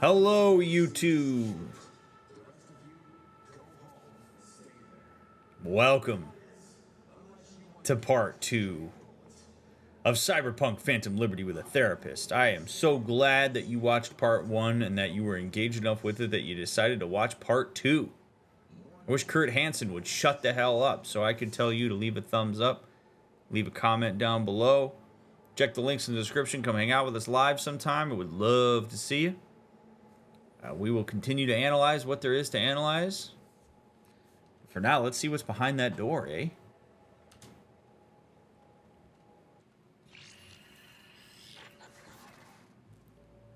Hello, YouTube. Welcome to part 2 of Cyberpunk Phantom Liberty with a Therapist. I am so glad that you watched part 1 and that you were engaged enough with it that you decided to watch part 2. I wish Kurt Hansen would shut the hell up so I could tell you to leave a thumbs up, leave a comment down below, check the links in the description, come hang out with us live sometime. I would love to see you. We will continue to analyze what there is to analyze. For now, let's see what's behind that door, eh?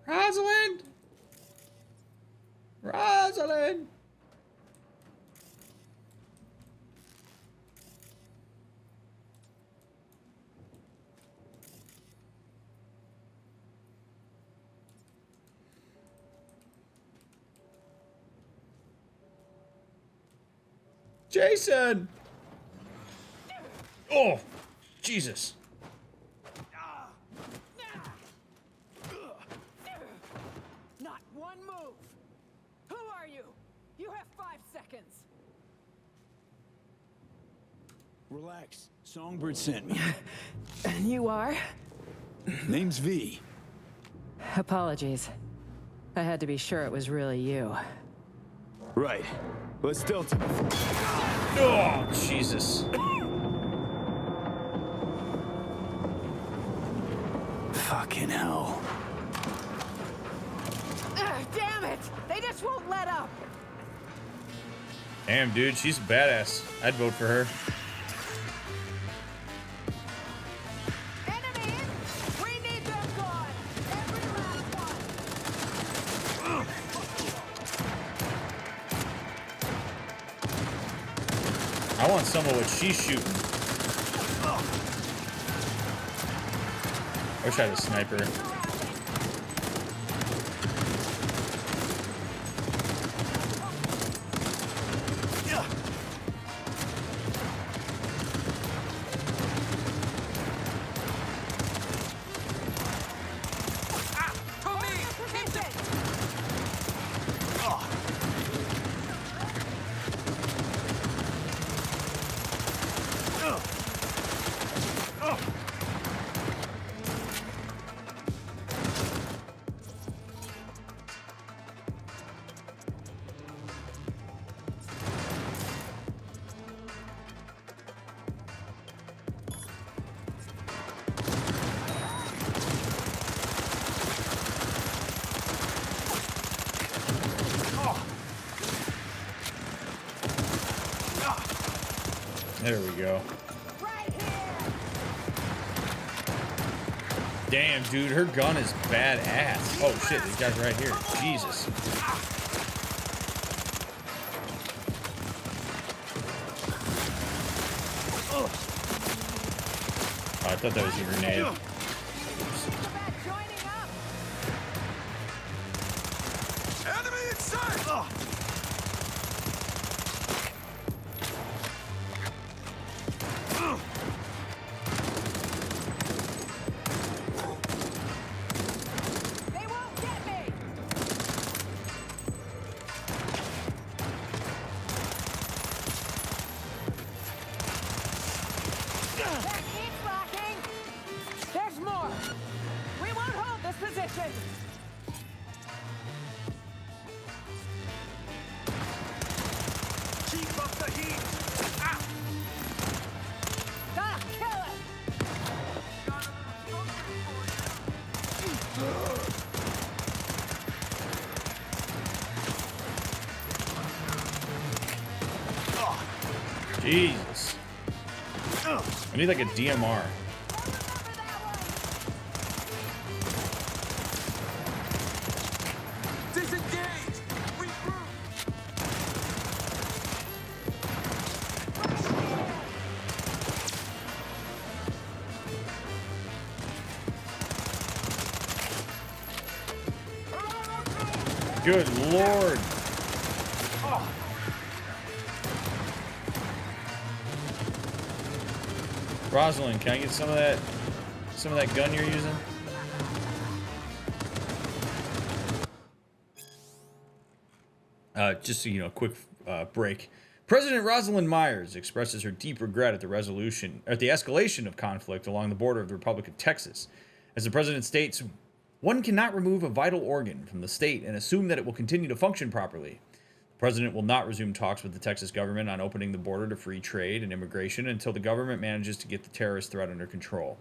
Rosalind! Rosalind! Jason! Oh, Jesus. Not one move! Who are you? You have 5 seconds. Relax. Songbird sent me. And you are? Name's V. Apologies. I had to be sure it was really you. Right. Let's delta. Oh, Jesus. Fucking hell. Damn it! They just won't let up! Damn, dude, she's a badass. I'd vote for her. Enemies! We need them gone! Every last one! I want some of what she's shooting. I wish I had a sniper. There we go. Right here! Damn, dude, her gun is badass. Oh, shit, these guys right here. Jesus. Oh, I thought that was a grenade. Enemy in sight! They won't get me! That keeps rocking! There's more! We won't hold this position! Keep up the heat! Gotta kill it! Jesus. I need like a DMR. Disengage! Regroup! Good Lord. Rosalind, can I get some of that gun you're using? Just so you know, quick break. President Rosalind Myers expresses her deep regret at the escalation of conflict along the border of the Republic of Texas. As the president states, one cannot remove a vital organ from the state and assume that it will continue to function properly. The president will not resume talks with the Texas government on opening the border to free trade and immigration until the government manages to get the terrorist threat under control.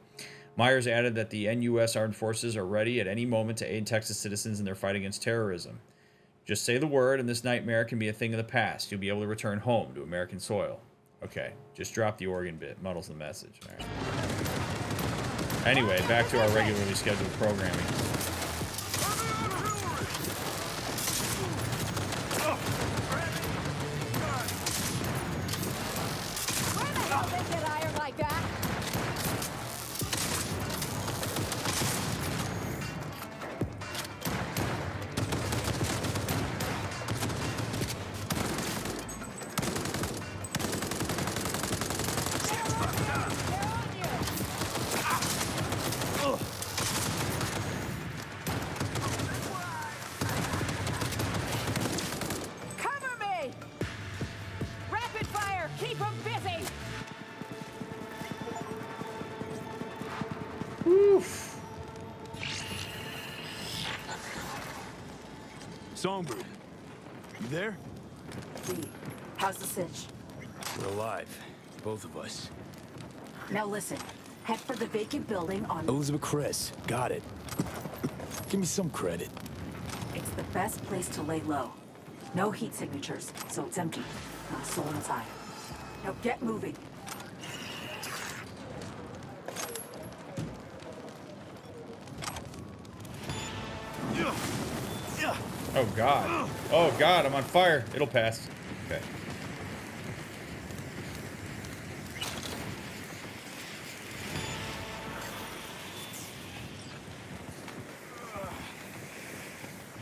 Myers added that the NUS armed forces are ready at any moment to aid Texas citizens in their fight against terrorism. Just say the word and this nightmare can be a thing of the past. You'll be able to return home to American soil. Okay, just drop the organ bit. Muddles the message. All right. Anyway, back to our regularly scheduled programming. Where the hell they get iron like that? Cover me! Rapid fire! Keep them busy! Oof. Songbird, you there? V, how's the cinch? We're alive, both of us. Now listen, head for the vacant building on... Elizabeth Chris, got it. Give me some credit. It's the best place to lay low. No heat signatures, so it's empty. Not a soul inside. Now get moving. Oh, God. Oh, God, I'm on fire. It'll pass. Okay.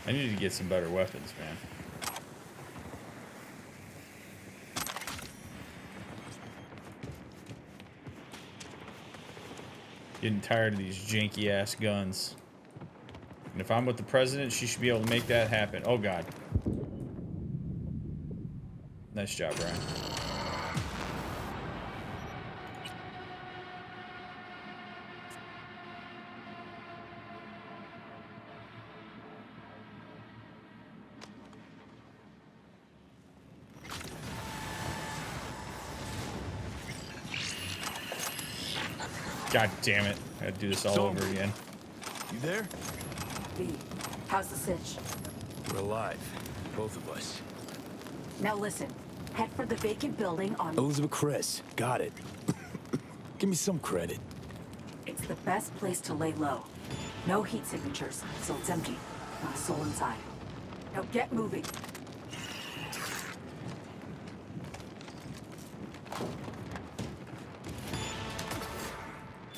I need to get some better weapons, man. Getting tired of these janky-ass guns. And if I'm with the president, she should be able to make that happen. Oh, God. Nice job, Brian. God damn it. I gotta do this all over again. You there? V, how's the cinch? We're alive, both of us. Now listen, head for the vacant building on... Elizabeth Chris, got it. Give me some credit. It's the best place to lay low. No heat signatures, so it's empty. Not a soul inside. Now get moving.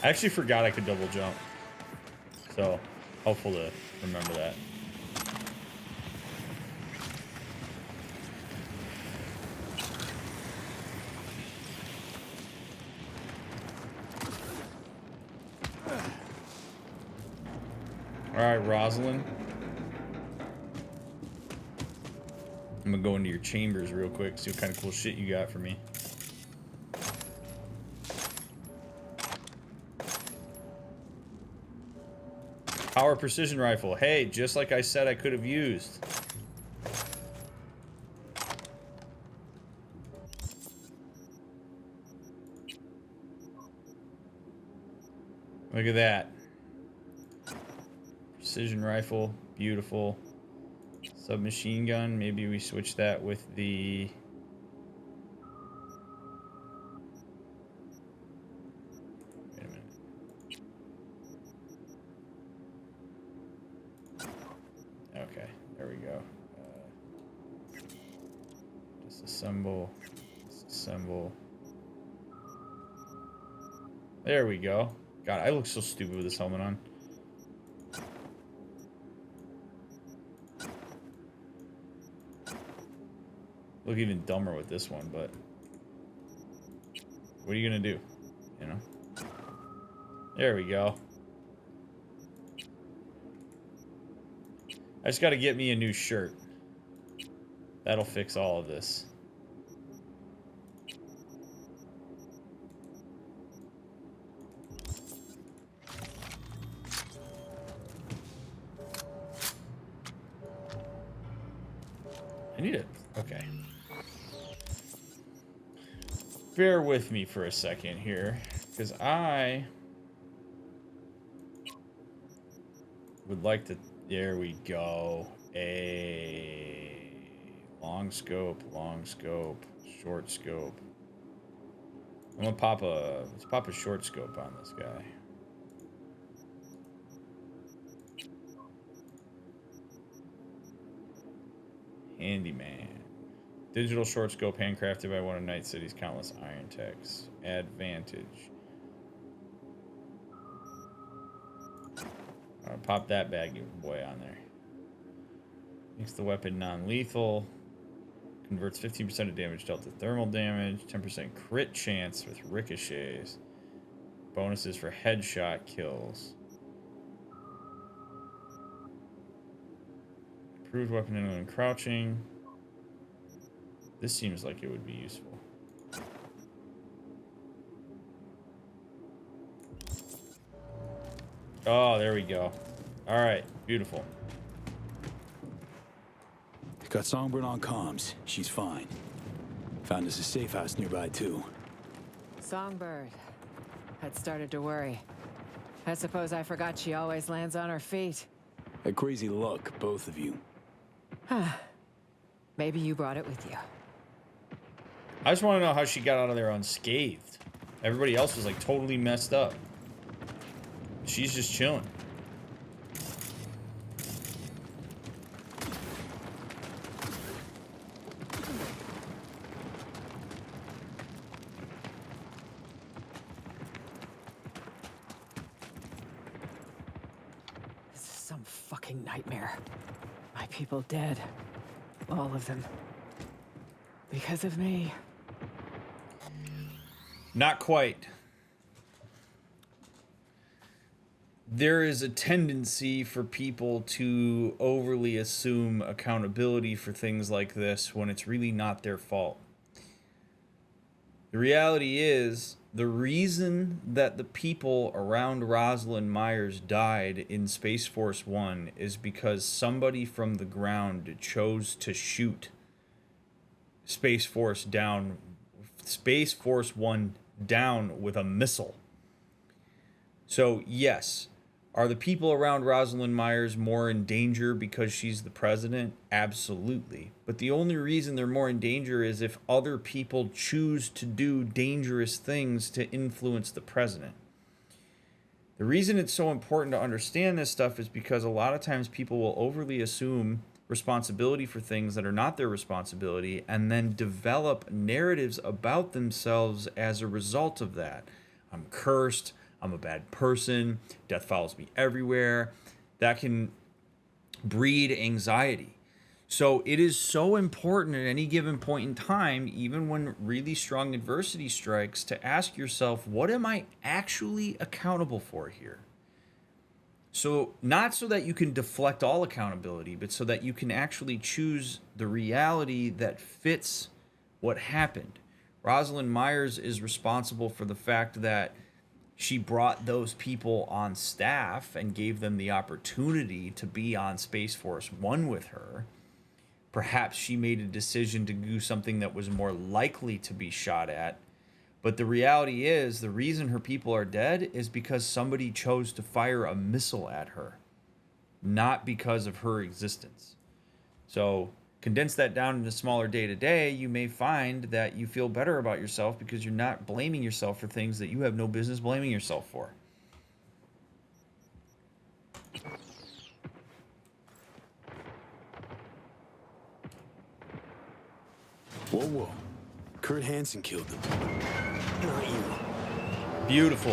I actually forgot I could double jump. So, helpful to remember that. Alright, Rosalind. I'm gonna go into your chambers real quick, see what kind of cool shit you got for me. Power precision rifle. Hey, just like I said I could have used. Look at that. Precision rifle. Beautiful. Submachine gun. Maybe we switch that with the... Wait a minute. Okay, there we go. Disassemble. Disassemble. There we go. God, I look so stupid with this helmet on. Look even dumber with this one, but what are you gonna do? You know? There we go. I just gotta get me a new shirt. That'll fix all of this. I need it. Okay. Bear with me for a second here, because I would like to. There we go. A long scope, short scope. I'm gonna pop a. Let's pop a short scope on this guy. Handyman. Digital short scope handcrafted by one of Night City's countless iron techs. Advantage. Alright, pop that bad boy on there. Makes the weapon non-lethal. Converts 15% of damage dealt to thermal damage. 10% crit chance with ricochets. Bonuses for headshot kills. Improved weapon handling and crouching. This seems like it would be useful. Oh, there we go. All right, beautiful. Got Songbird on comms. She's fine. Found us a safe house nearby, too. Songbird. Had started to worry. I suppose I forgot she always lands on her feet. Had crazy luck, both of you. Maybe you brought it with you. I just want to know how she got out of there unscathed. Everybody else was like totally messed up. She's just chilling. This is some fucking nightmare. My people dead. All of them. Because of me. Not quite. There is a tendency for people to overly assume accountability for things like this when it's really not their fault. The reality is, the reason that the people around Rosalind Myers died in Space Force 1 is because somebody from the ground chose to shoot Space Force 1 down with a missile. So, yes, are the people around Rosalind Myers more in danger because she's the president? Absolutely. But the only reason they're more in danger is if other people choose to do dangerous things to influence the president. The reason it's so important to understand this stuff is because a lot of times people will overly assume responsibility for things that are not their responsibility and then develop narratives about themselves as a result of that. I'm cursed. I'm a bad person. Death follows me everywhere. That can breed anxiety. So it is so important at any given point in time, even when really strong adversity strikes, to ask yourself, what am I actually accountable for here? So not so that you can deflect all accountability, but so that you can actually choose the reality that fits what happened. Rosalind Myers is responsible for the fact that she brought those people on staff and gave them the opportunity to be on Space Force 1 with her. Perhaps she made a decision to do something that was more likely to be shot at. But the reality is, the reason her people are dead is because somebody chose to fire a missile at her, not because of her existence. So condense that down into smaller day-to-day, you may find that you feel better about yourself because you're not blaming yourself for things that you have no business blaming yourself for. Whoa, whoa. Kurt Hansen killed them. Not you. Beautiful.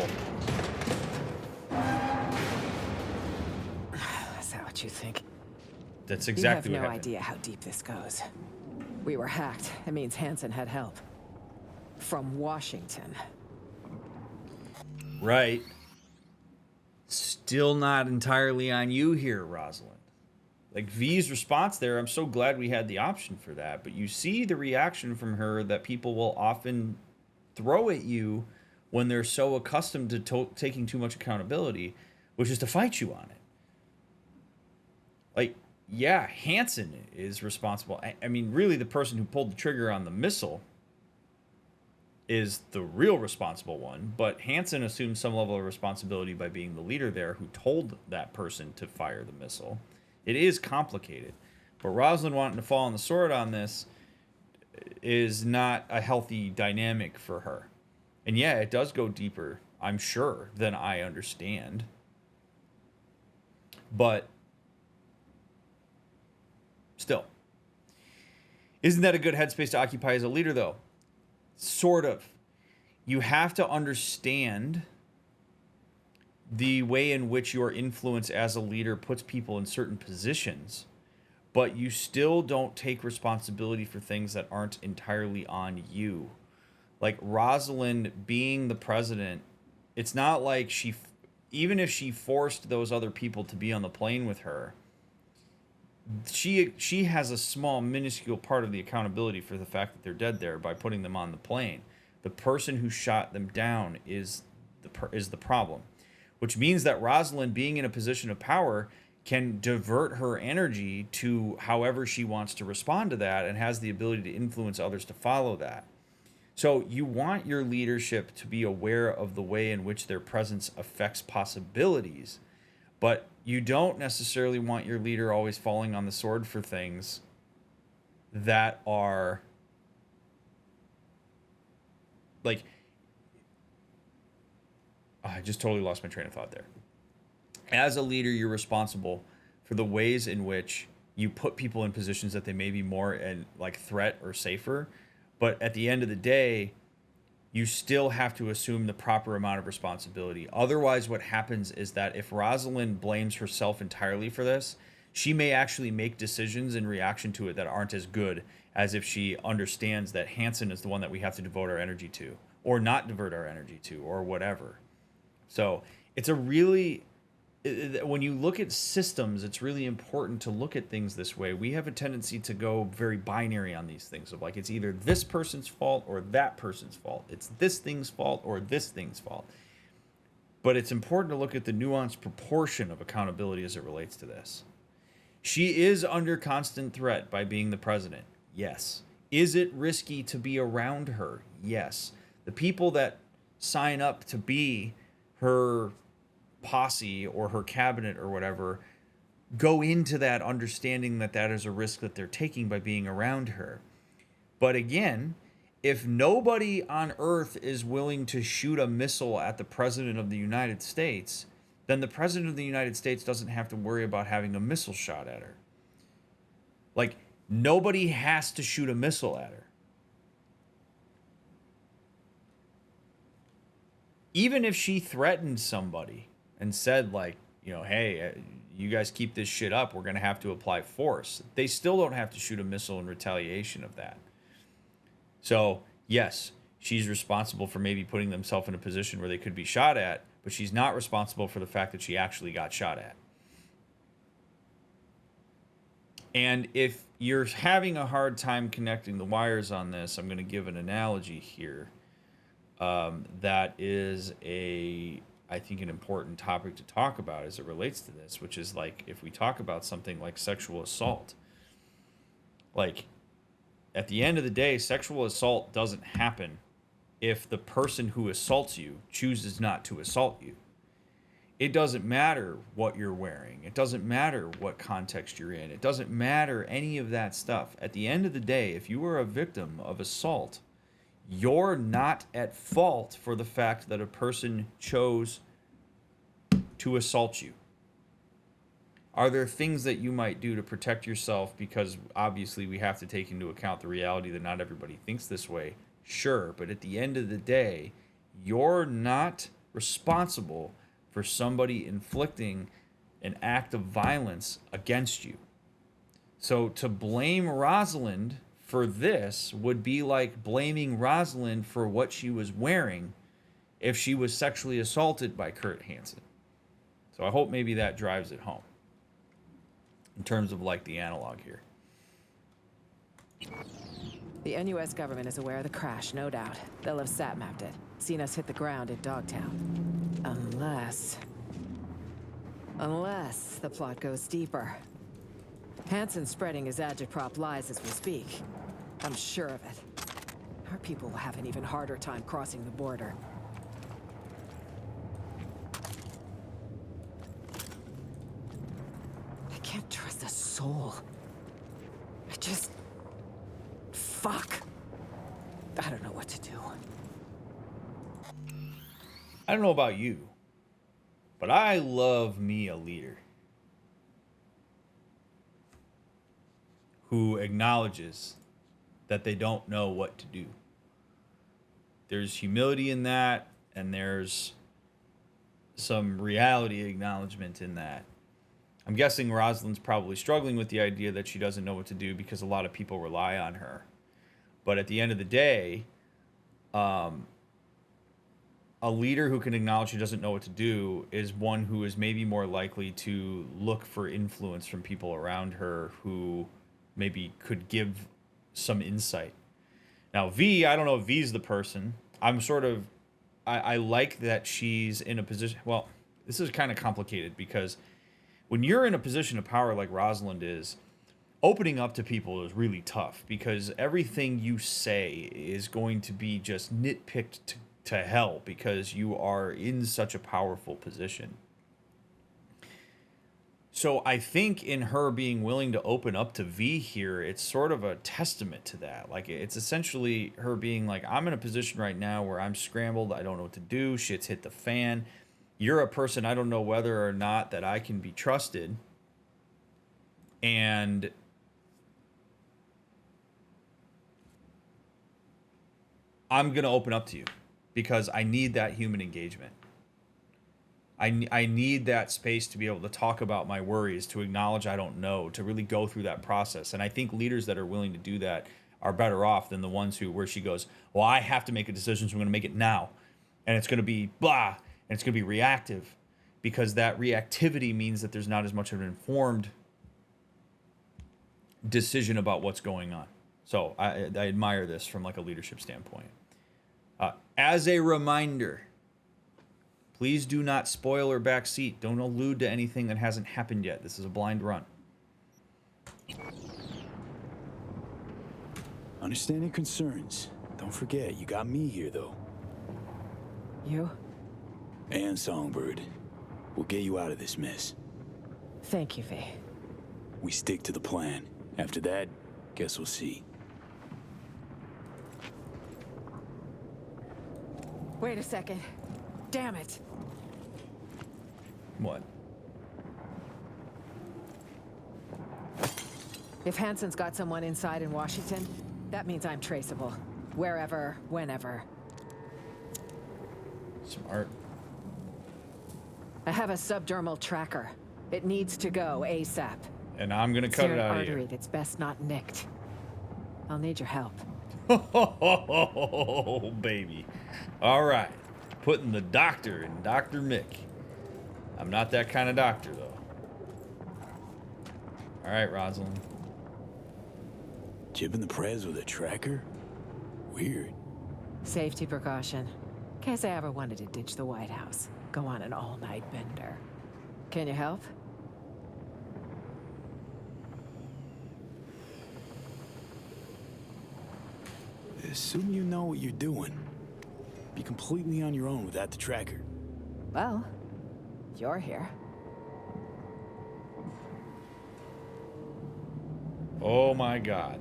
Is that what you think? That's exactly You what have no happened. idea how deep this goes. We were hacked. It means Hansen had help. From Washington. Right. Still not entirely on you here, Rosalind. like V's response there, I'm so glad we had the option for that. But you see the reaction from her that people will often throw at you when they're so accustomed to taking too much accountability, which is to fight you on it. Like, yeah, Hansen is responsible. I mean, really, the person who pulled the trigger on the missile is the real responsible one, but Hansen assumes some level of responsibility by being the leader there who told that person to fire the missile. It is complicated, but Rosalind wanting to fall on the sword on this is not a healthy dynamic for her. And yeah, it does go deeper, I'm sure, than I understand. But still, isn't that a good headspace to occupy as a leader, though? Sort of. You have to understand the way in which your influence as a leader puts people in certain positions, but you still don't take responsibility for things that aren't entirely on you. Like Rosalind being the president, it's not like even if she forced those other people to be on the plane with her, she has a small, minuscule part of the accountability for the fact that they're dead there by putting them on the plane. The person who shot them down is the problem, which means that Rosalind, being in a position of power, can divert her energy to however she wants to respond to that and has the ability to influence others to follow that. So you want your leadership to be aware of the way in which their presence affects possibilities, but you don't necessarily want your leader always falling on the sword for things that are like, I just totally lost my train of thought there. As a leader, you're responsible for the ways in which you put people in positions that they may be more in like threat or safer. But at the end of the day, you still have to assume the proper amount of responsibility. Otherwise, what happens is that if Rosalind blames herself entirely for this, she may actually make decisions in reaction to it that aren't as good as if she understands that Hansen is the one that we have to devote our energy to, or not divert our energy to, or whatever. So it's a really, when you look at systems, it's really important to look at things this way. We have a tendency to go very binary on these things of like, it's either this person's fault or that person's fault. It's this thing's fault or this thing's fault. But it's important to look at the nuanced proportion of accountability as it relates to this. She is under constant threat by being the president. Yes. Is it risky to be around her? Yes. The people that sign up to be her posse or her cabinet or whatever go into that understanding that that is a risk that they're taking by being around her. But again, if nobody on Earth is willing to shoot a missile at the president of the United States, then the president of the United States doesn't have to worry about having a missile shot at her. Like, nobody has to shoot a missile at her. Even if she threatened somebody and said, like, you know, hey, you guys keep this shit up, we're going to have to apply force, they still don't have to shoot a missile in retaliation of that. So, yes, she's responsible for maybe putting themselves in a position where they could be shot at, but she's not responsible for the fact that she actually got shot at. And if you're having a hard time connecting the wires on this, I'm going to give an analogy here. That is I think an important topic to talk about as it relates to this, which is like, if we talk about something like sexual assault, like at the end of the day, sexual assault doesn't happen if the person who assaults you chooses not to assault you. It doesn't matter what you're wearing. It doesn't matter what context you're in. It doesn't matter any of that stuff. At the end of the day, if you are a victim of assault, you're not at fault for the fact that a person chose to assault you. Are there things that you might do to protect yourself? Because obviously we have to take into account the reality that not everybody thinks this way. Sure, but at the end of the day, you're not responsible for somebody inflicting an act of violence against you. So to blame Rosalind for this would be like blaming Rosalind for what she was wearing if she was sexually assaulted by Kurt Hansen. So I hope maybe that drives it home. in terms of like the analog here. The NUS government is aware of the crash, no doubt. They'll have sat-mapped it, seen us hit the ground in Dogtown. Unless the plot goes deeper. Hansen's spreading his agitprop lies as we speak. I'm sure of it. Our people will have an even harder time crossing the border. I can't trust a soul. I just... Fuck. I don't know what to do. I don't know about you, but I love me a leader who acknowledges that they don't know what to do. There's humility in that, and there's some reality acknowledgement in that. I'm guessing Rosalind's probably struggling with the idea that she doesn't know what to do because a lot of people rely on her. But at the end of the day, a leader who can acknowledge she doesn't know what to do is one who is maybe more likely to look for influence from people around her who maybe could give some insight. Now, V, I don't know if V's the person. I like that she's in a position. Well, this is kind of complicated because when you're in a position of power like Rosalind is, opening up to people is really tough because everything you say is going to be just nitpicked to hell because you are in such a powerful position. So I think in her being willing to open up to V here, it's sort of a testament to that. Like, it's essentially her being like, I'm in a position right now where I'm scrambled. I don't know what to do. Shit's hit the fan. You're a person I don't know whether or not that I can be trusted. And I'm going to open up to you because I need that human engagement. I need that space to be able to talk about my worries, to acknowledge I don't know, to really go through that process. And I think leaders that are willing to do that are better off than the ones where she goes, well, I have to make a decision, so I'm going to make it now. And it's going to be blah, and it's going to be reactive, because that reactivity means that there's not as much of an informed decision about what's going on. So I admire this from like a leadership standpoint. As a reminder, please do not spoil or backseat. Don't allude to anything that hasn't happened yet. This is a blind run. Understanding concerns. Don't forget, you got me here, though. You? And Songbird. We'll get you out of this mess. Thank you, V. We stick to the plan. After that, guess we'll see. Wait a second. Damn it. What? If Hansen's got someone inside in Washington, that means I'm traceable. Wherever, whenever. Smart. I have a subdermal tracker. It needs to go ASAP. And I'm going to cut it out of artery you. that's best not nicked. I'll need your help. Oh, baby. All right. Putting the doctor in DrMick. I'm not that kind of doctor, though. All right, Rosalind. Chipping the prez with a tracker? Weird. Safety precaution. In case I ever wanted to ditch the White House. Go on an all-night bender. Can you help? Assume you know what you're doing. Be completely on your own without the tracker. Well, you're here. Oh, my God.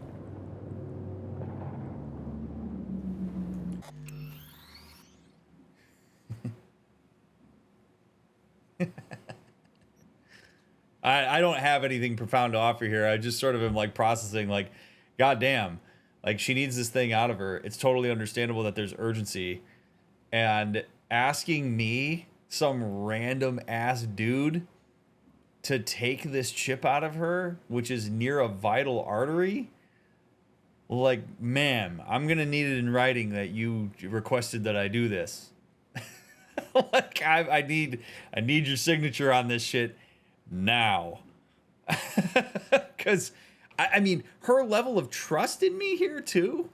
I don't have anything profound to offer here. I just sort of am like processing, like, goddamn, like she needs this thing out of her. It's totally understandable that there's urgency, and asking me, some random ass dude, to take this chip out of her, which is near a vital artery. Like, ma'am, I'm gonna need it in writing that you requested that I do this. Like, I need your signature on this shit now. Because, I mean, her level of trust in me here, too.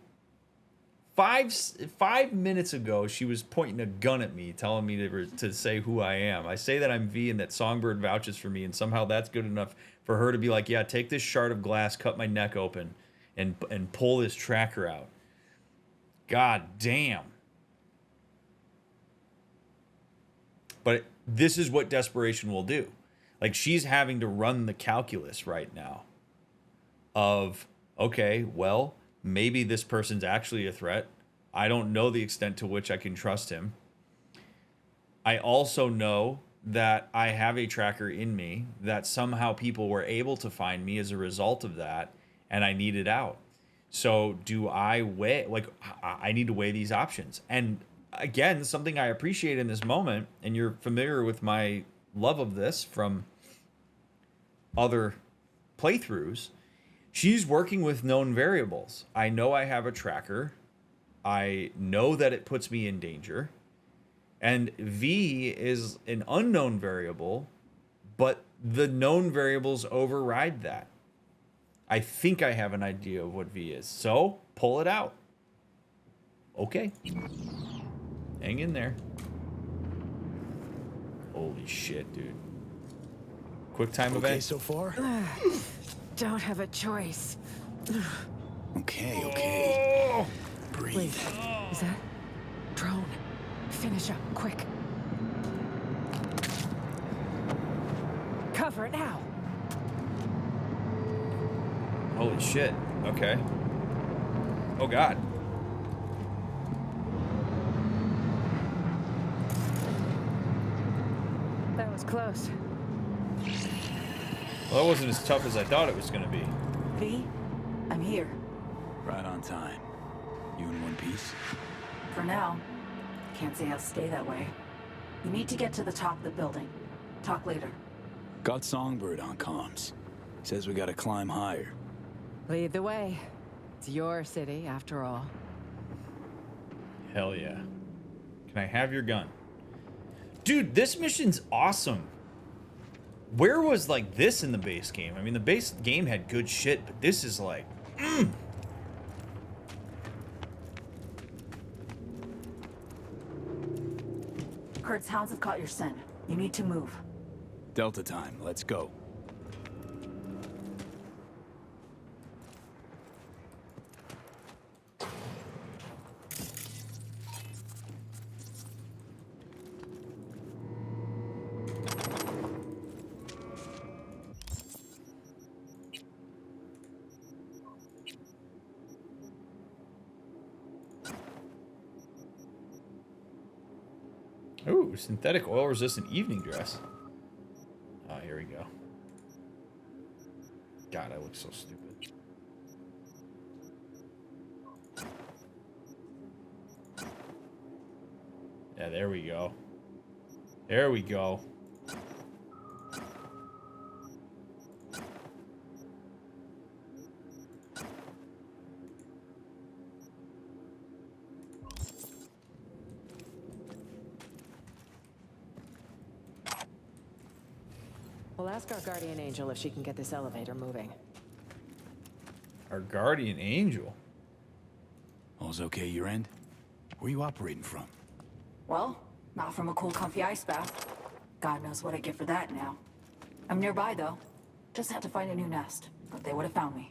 5 minutes ago, she was pointing a gun at me, telling me to say who I am. I say that I'm V and that Songbird vouches for me, and somehow that's good enough for her to be like, yeah, take this shard of glass, cut my neck open, and pull this tracker out. God damn. But this is what desperation will do. Like, she's having to run the calculus right now of, okay, well, maybe this person's actually a threat. I don't know the extent to which I can trust him. I also know that I have a tracker in me, that somehow people were able to find me as a result of that, and I need it out. So do I weigh, like, I need to weigh these options. And again, something I appreciate in this moment, and you're familiar with my love of this from other playthroughs, she's working with known variables. I know I have a tracker. I know that it puts me in danger. And V is an unknown variable, but the known variables override that. I think I have an idea of what V is. So, pull it out. Okay. Hang in there. Holy shit, dude. Quick time Okay event. so far? Don't have a choice. Okay. Breathe. Wait, is that drone? Finish up, quick. Cover it now. Holy shit. Okay. Oh god. That was close. Well, that wasn't as tough as I thought it was going to be. V, I'm here. Right on time. You in one piece? For now. Can't say I'll stay that way. You need to get to the top of the building. Talk later. Got Songbird on comms. Says we gotta climb higher. Lead the way. It's your city, after all. Hell yeah. Can I have your gun? Dude, this mission's awesome. Where was like this in the base game? I mean, the base game had good shit, but this is like, Kurt's hounds have caught your scent. You need to move. Delta time, let's go. ooh, synthetic oil resistant evening dress. Oh, here we go. God, I look so stupid. Yeah, there we go. There we go. We'll ask our guardian angel if she can get this elevator moving. Our guardian angel. All's okay your end? Where you operating from? Well, not from a cool, comfy ice bath. God knows what I get for that now. I'm nearby, though. Just had to find a new nest, but they would have found me.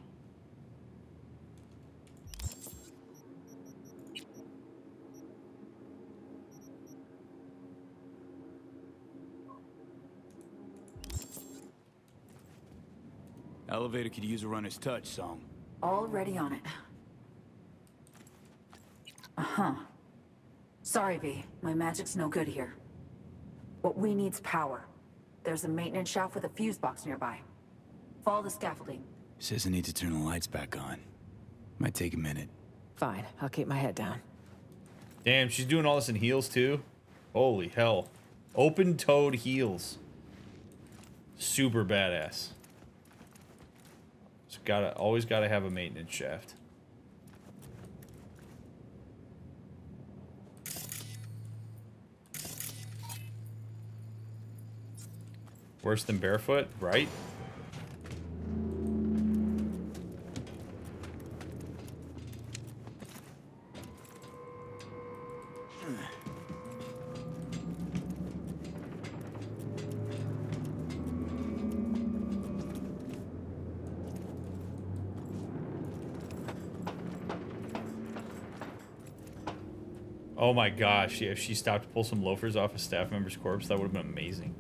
Elevator could use a runner's touch, Song. Already on it. Uh-huh. Sorry, V. My magic's no good here. What we need's power. There's a maintenance shaft with a fuse box nearby. Follow the scaffolding. Says I need to turn the lights back on. Might take a minute. Fine, I'll keep my head down. Damn, she's doing all this in heels too? Holy hell. Open-toed heels. Super badass. Just always gotta have a maintenance shaft. Worse than barefoot, right? Oh my gosh, yeah, if she stopped to pull some loafers off a staff member's corpse, that would have been amazing.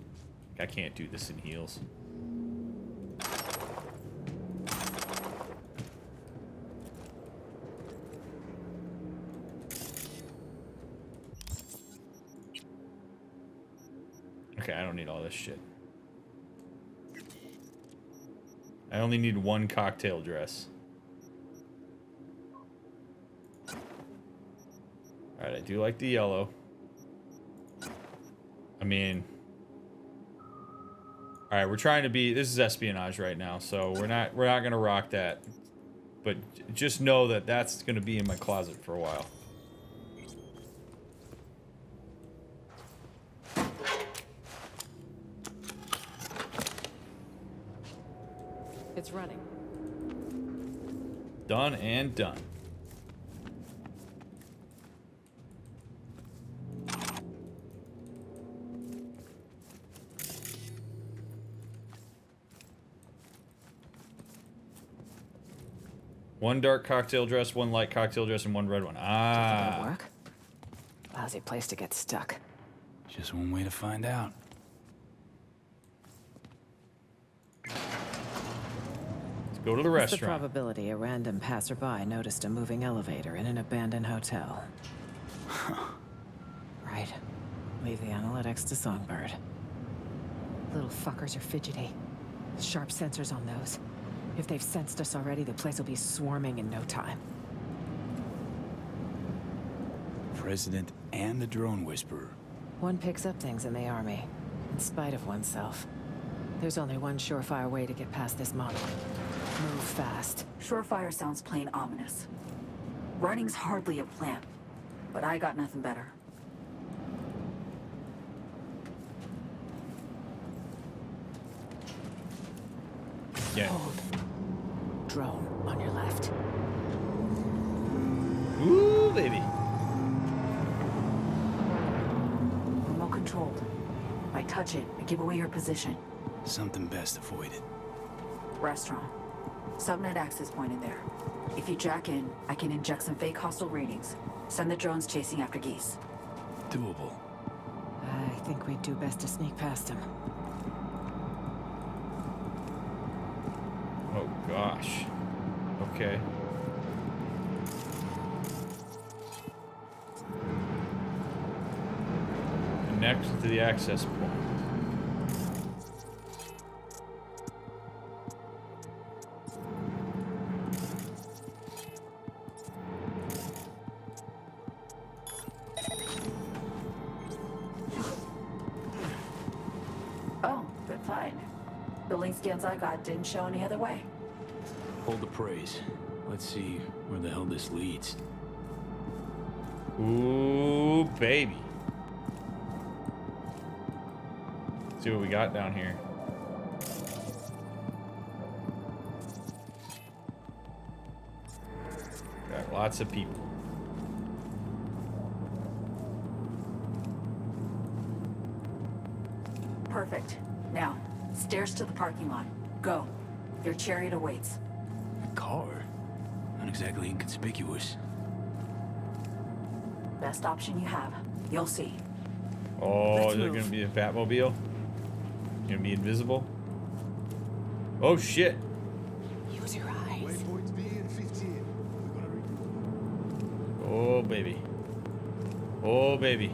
I can't do this in heels. Okay, I don't need all this shit. I only need one cocktail dress. Alright, I do like the yellow. I mean... Alright, we're trying to be... This is espionage right now, so we're not gonna rock that. But just know that that's gonna be in my closet for a while. It's running. Done and done. One dark cocktail dress, one light cocktail dress, and one red one. Do you think it'll Ah. work? Lousy place to get stuck. Just one way to find out. Let's go to the What's the restaurant. probability a random passerby noticed a moving elevator in an abandoned hotel? Right. Leave the analytics to Songbird. Little fuckers are fidgety. Sharp sensors on those. If they've sensed us already, the place will be swarming in no time. President and the drone whisperer. One picks up things in the army, in spite of oneself. There's only one surefire way to get past this model. Move fast. Surefire sounds plain ominous. Running's hardly a plan, but I got nothing better. Yeah. Hold. Drone on your left. Ooh, baby. Remote controlled. If I touch it, I give away your position. Something best avoided. Restaurant. Subnet access point in there. If you jack in, I can inject some fake hostile readings. Send the drones chasing after geese. Doable. I think we'd do best to sneak past him. Oh gosh. Okay. Connect to the access point. Oh, good find. Building scans I got didn't show any other way. Hold the praise. Let's see where the hell this leads. Ooh, baby. See what we got down here. Got lots of people. Perfect. Now, stairs to the parking lot. Go. Your chariot awaits. A car? Not exactly inconspicuous. Best option you have. You'll see. Oh, Let's is there move. gonna be a Batmobile? Gonna be invisible? Oh shit! Use your eyes. Waypoint B in 15. We're gonna regroup. Oh baby. Oh baby.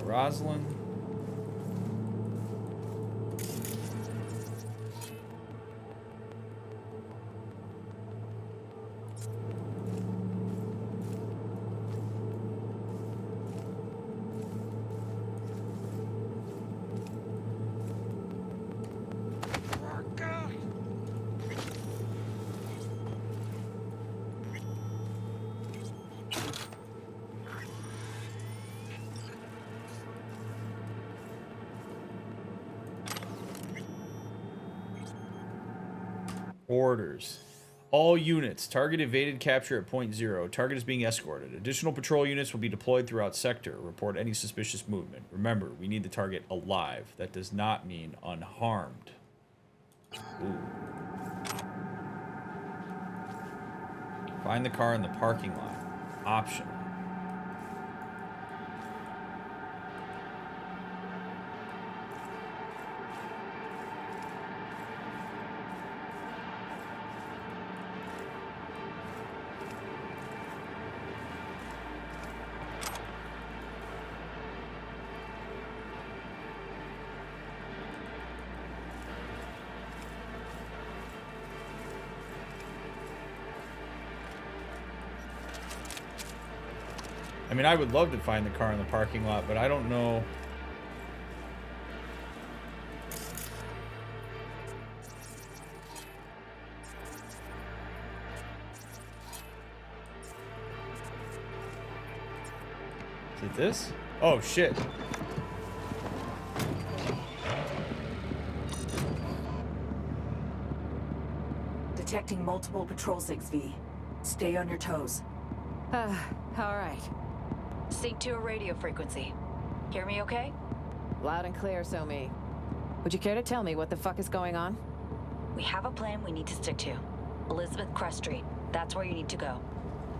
Rosalind. Orders. All units. Target evaded capture at point 0. Target is being escorted. Additional patrol units will be deployed throughout sector. Report any suspicious movement. Remember, we need the target alive. That does not mean unharmed. Ooh. Find the car in the parking lot. Option. I mean, I would love to find the car in the parking lot, but I don't know. Is it this? Oh, shit. Detecting multiple patrol sigs, V. Stay on your toes. All right. Sync to a radio frequency. Hear me okay? Loud and clear, Somi. Would you care to tell me what the fuck is going on? We have a plan we need to stick to. Elizabeth Crest Street. That's where you need to go.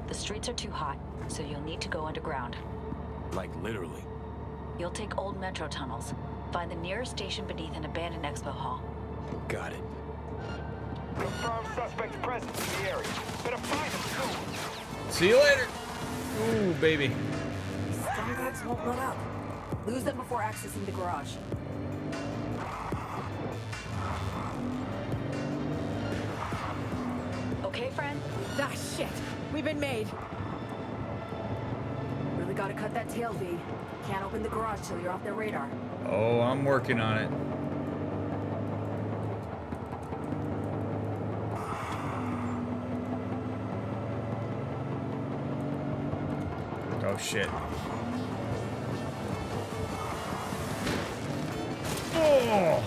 The streets are too hot, so you'll need to go underground. Like literally. You'll take old metro tunnels. Find the nearest station beneath an abandoned expo hall. Got it. Confirmed suspect's presence in the area. Better find him soon. See you later. Ooh, baby. Scumbags won't let up. Lose them before accessing the garage. Okay, friend? Ah, shit! We've been made! Really gotta cut that tail, V. Can't open the garage till you're off their radar. Oh, I'm working on it. Oh, shit. Oh!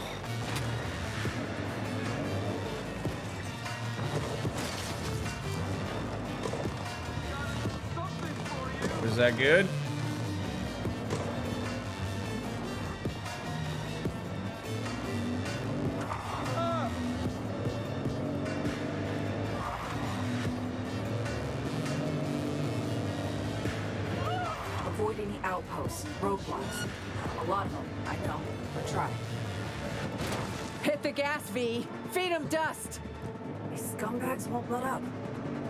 Was that good? Avoid any outposts, roadblocks. A lot of them, I know, but try. Hit the gas, V! Feed him dust! These scumbags won't let up.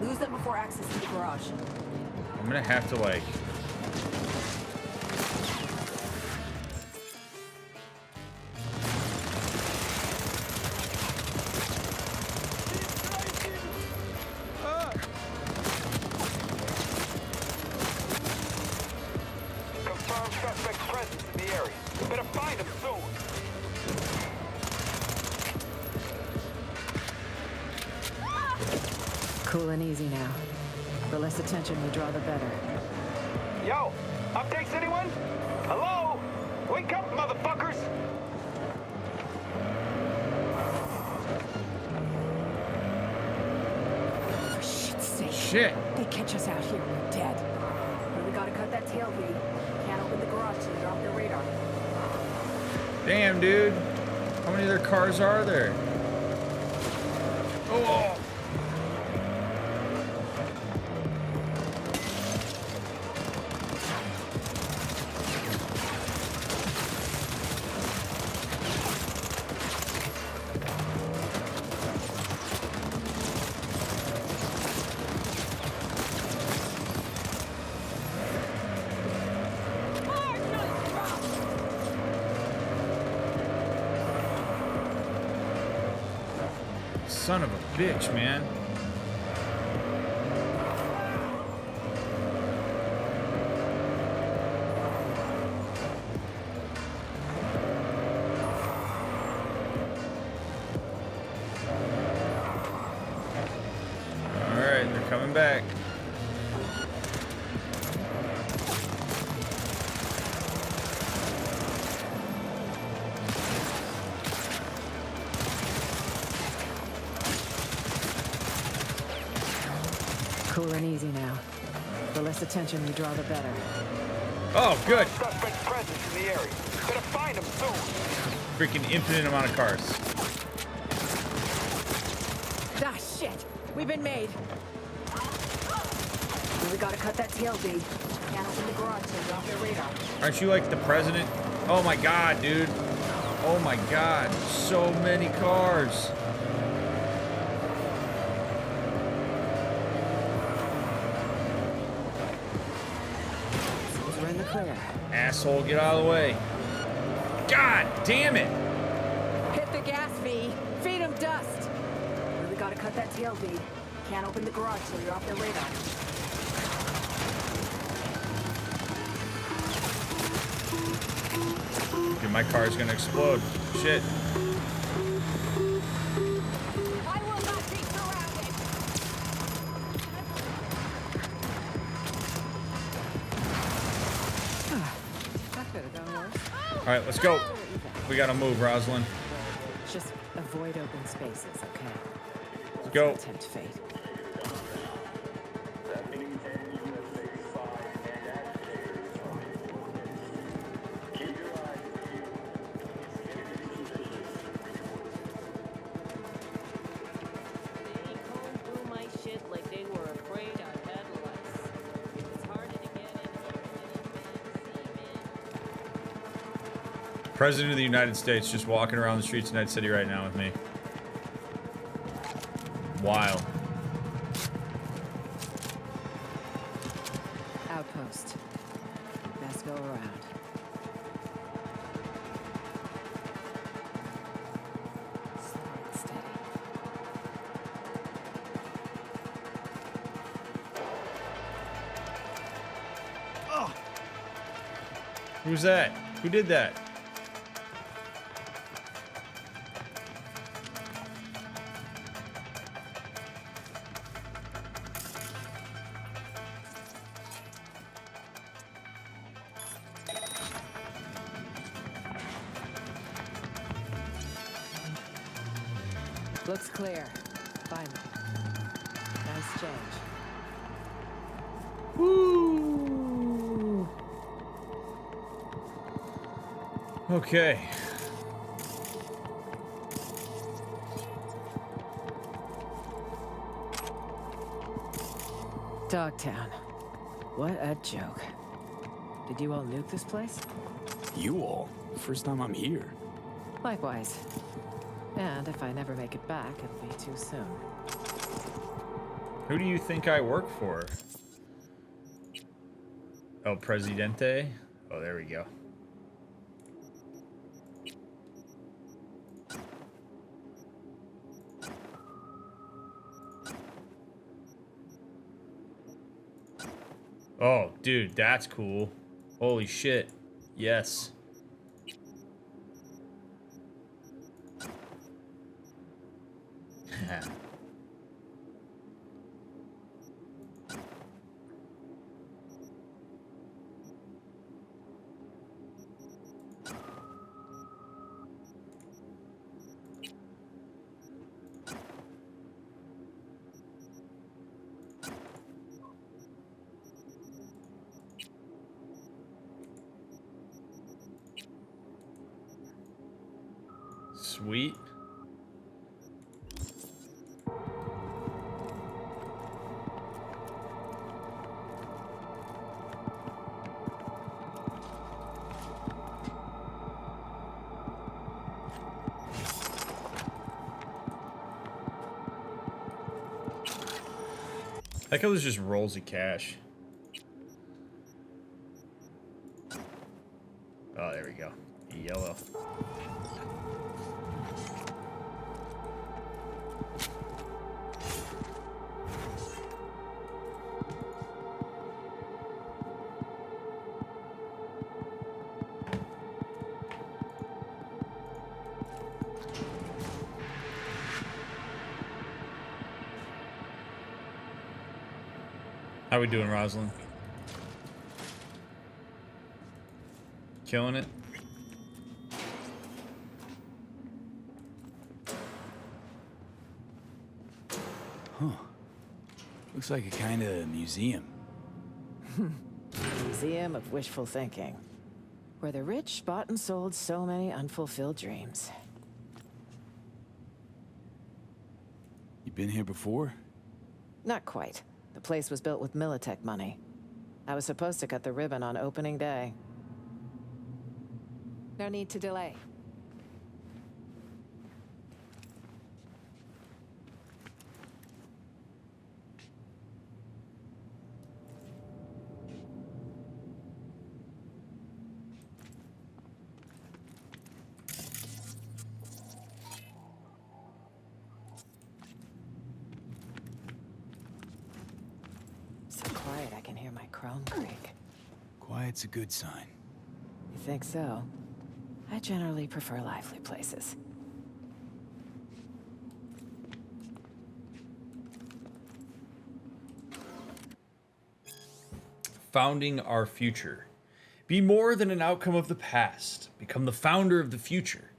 Lose them before accessing the garage. I'm gonna have to, like... Confirmed suspect's presence in the area. Better find him soon. Cool and easy now. The less attention we draw, the better. Yo, updates anyone? Hello? Wake up, motherfuckers! For shit's sake. Shit! They catch us out here, we're dead. Really gotta cut that tail, V. Can't open the garage till you're off their radar. Damn, dude. How many other cars are there? Oh! Son of a bitch, man. All right, they're coming back. Cool and easy now. The less attention we draw, the better. Oh, good. Suspect's presence in the area. Better find him soon. Freaking infinite amount of cars. Ah, shit! We've been made! Really gotta cut that tail, V. Can't open the garage till you're off their radar. Aren't you like the president? Oh my god, dude. Oh my god. So many cars. We're in the clear. Asshole, get out of the way. God damn it. Hit the gas, V. Feed him dust. Really gotta cut that tail, V. Can't open the garage till you're off their radar. Dude, my car's gonna explode. Shit. I will not be surrounded. That could have gone worse. Alright, let's go. We gotta move, Rosalind. Just avoid open spaces, okay? Let's go. not tempt fate. They combed through my shit like they were afraid I had lice. It's harder to get in President of the United States just walking around the streets of Night City right now with me. Wild. Outpost. Best go around. Slow and steady. Who's that? Who did that? Looks clear. Finally. Nice change. Woo! Okay. Dogtown. What a joke. Did you all nuke this place? You all? First time I'm here. Likewise. And if I never make it back, it'll be too soon. Who do you think I work for? El Presidente? Oh, there we go. Oh, dude, that's cool. Holy shit. Yes. Sweet. I like how there's just rolls of cash. Oh, there we go. Yellow. How we doing, Rosalind? Killing it? Huh. Looks like a kind of museum. Museum of wishful thinking. Where the rich bought and sold so many unfulfilled dreams. You been here before? Not quite. The place was built with Militech money. I was supposed to cut the ribbon on opening day. No need to delay. So quiet I can hear my chrome creak. Quiet's a good sign. You think so? I generally prefer lively places. Founding our future. Be more than an outcome of the past. Become the founder of the future.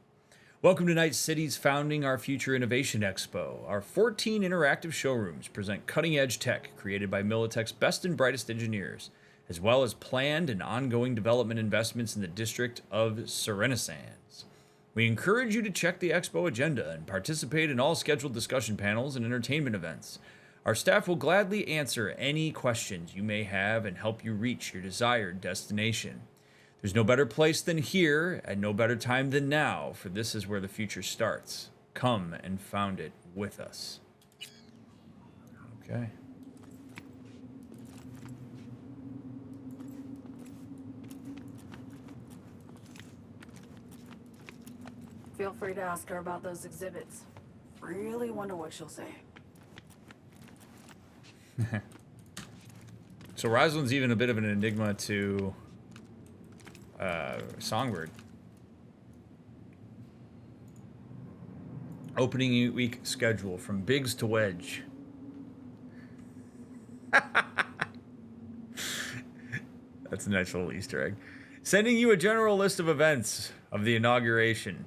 Welcome to Night City's Founding Our Future Innovation Expo. Our 14 interactive showrooms present cutting-edge tech created by Militech's best and brightest engineers, as well as planned and ongoing development investments in the district of Serenasands. We encourage you to check the Expo agenda and participate in all scheduled discussion panels and entertainment events. Our staff will gladly answer any questions you may have and help you reach your desired destination. There's no better place than here, and no better time than now, for this is where the future starts. Come and found it with us. Okay. Feel free to ask her about those exhibits. Really wonder what she'll say. So Rosalind's even a bit of an enigma to Songbird. Opening week schedule from Biggs to Wedge. That's a nice little Easter egg. Sending you a general list of events of the inauguration.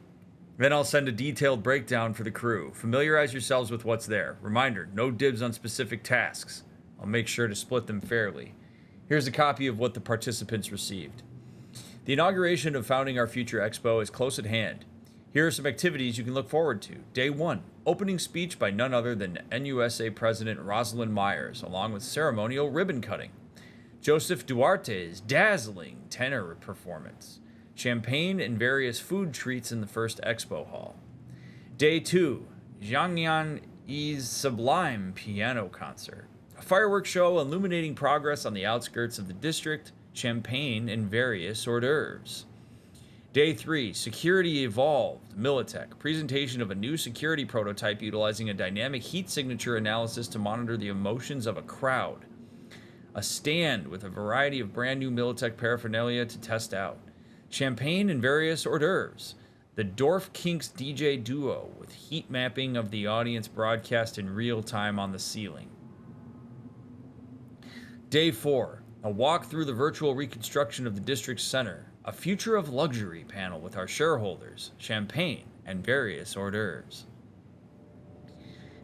Then I'll send a detailed breakdown for the crew. Familiarize yourselves with what's there. Reminder, no dibs on specific tasks. I'll make sure to split them fairly. Here's a copy of what the participants received. The inauguration of Founding Our Future Expo is close at hand. Here are some activities you can look forward to. Day 1, opening speech by none other than NUSA President Rosalind Myers, along with ceremonial ribbon cutting. Joseph Duarte's dazzling tenor performance. Champagne and various food treats in the first expo hall. Day 2, Zhang Yan Yi's sublime piano concert. A fireworks show illuminating progress on the outskirts of the district, champagne, and various hors d'oeuvres. Day 3, Security Evolved, Militech. Presentation of a new security prototype utilizing a dynamic heat signature analysis to monitor the emotions of a crowd. A stand with a variety of brand new Militech paraphernalia to test out. Champagne and various hors d'oeuvres. The Dorf Kinks DJ duo with heat mapping of the audience broadcast in real time on the ceiling. Day 4, a walk through the virtual reconstruction of the district center. A future of luxury panel with our shareholders, champagne, and various hors d'oeuvres.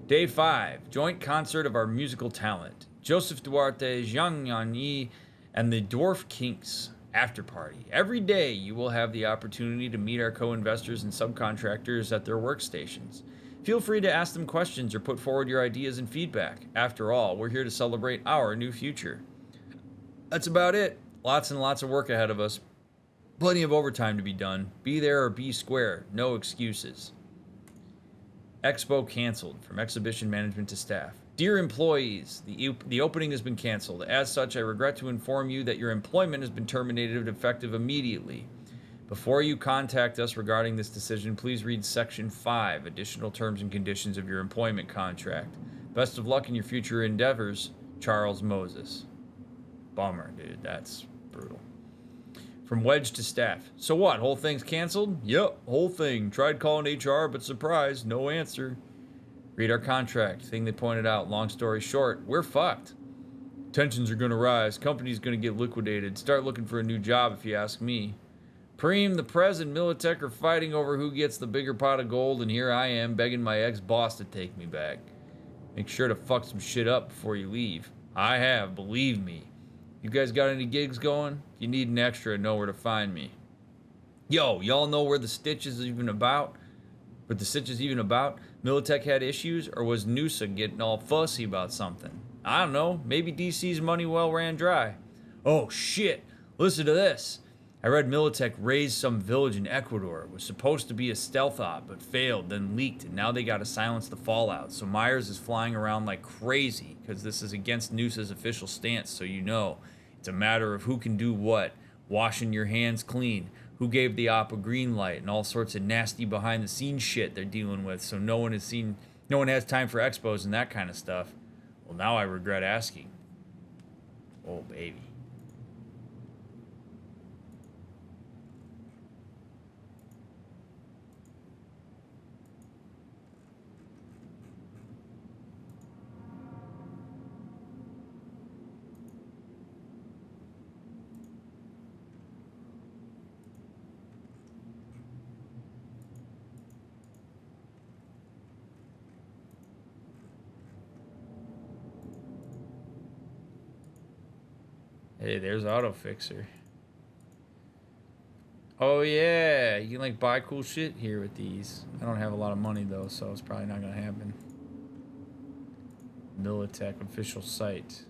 Day 5, joint concert of our musical talent. Joseph Duarte, Zhang Yanyi, and the Dwarf Kinks. After party. Every day you will have the opportunity to meet our co-investors and subcontractors at their workstations. Feel free to ask them questions or put forward your ideas and feedback. After all, we're here to celebrate our new future. That's about it. Lots and lots of work ahead of us. Plenty of overtime to be done. Be there or be square. No excuses. Expo canceled from exhibition management to staff. Dear employees, the opening has been canceled. As such, I regret to inform you that your employment has been terminated effective immediately. Before you contact us regarding this decision, please read Section 5, Additional Terms and Conditions of your employment contract. Best of luck in your future endeavors, Charles Moses. Bummer, dude. That's brutal. From Wedge to staff. So what, whole thing's canceled? Yep, whole thing. Tried calling HR, but surprise, no answer. Read our contract. Thing they pointed out. Long story short, we're fucked. Tensions are gonna rise. Company's gonna get liquidated. Start looking for a new job if you ask me. Preem, the Prez, and Militech are fighting over who gets the bigger pot of gold, and here I am begging my ex-boss to take me back. Make sure to fuck some shit up before you leave. I have, believe me. You guys got any gigs going? If you need an extra, know where to find me. Yo, y'all know where the Stitch is even about? But the Stitch is even about? Militech had issues, or was Noosa getting all fussy about something? I don't know, maybe DC's money well ran dry. Oh shit, listen to this. I read Militech razed some village in Ecuador. It was supposed to be a stealth op, but failed, then leaked, and now they gotta silence the fallout. So Myers is flying around like crazy, because this is against Noosa's official stance, so you know. It's a matter of who can do what, washing your hands clean, who gave the op a green light, and all sorts of nasty behind-the-scenes shit they're dealing with, so no one has time for expos and that kind of stuff. Well, now I regret asking. Oh, baby. Hey, there's Auto Fixer. Oh yeah, you can like buy cool shit here with these. I don't have a lot of money though, so it's probably not gonna happen. Militech official site.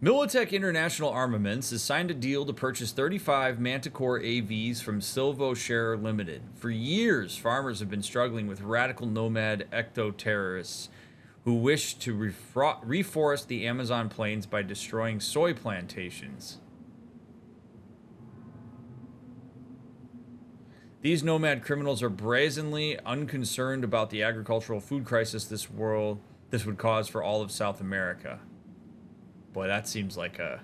Militech International Armaments has signed a deal to purchase 35 Manticore AVs from Silvo Share Limited. For years, farmers have been struggling with radical nomad ecto-terrorists who wish to reforest the Amazon plains by destroying soy plantations. These nomad criminals are brazenly unconcerned about the agricultural food crisis this would cause for all of South America. Boy, that seems like a...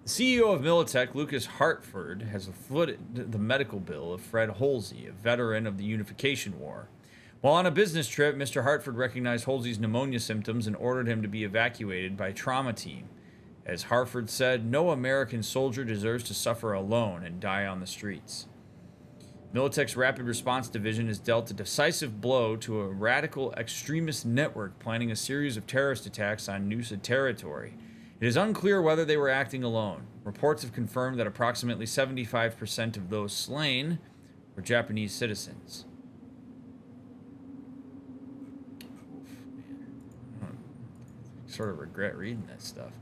The CEO of Militech, Lucas Hartford, has footed the medical bill of Fred Holsey, a veteran of the Unification War. While on a business trip, Mr. Hartford recognized Holsey's pneumonia symptoms and ordered him to be evacuated by a trauma team. As Hartford said, no American soldier deserves to suffer alone and die on the streets. Militech's Rapid Response Division has dealt a decisive blow to a radical extremist network planning a series of terrorist attacks on Noosa territory. It is unclear whether they were acting alone. Reports have confirmed that approximately 75% of those slain were Japanese citizens. I sort of regret reading that stuff.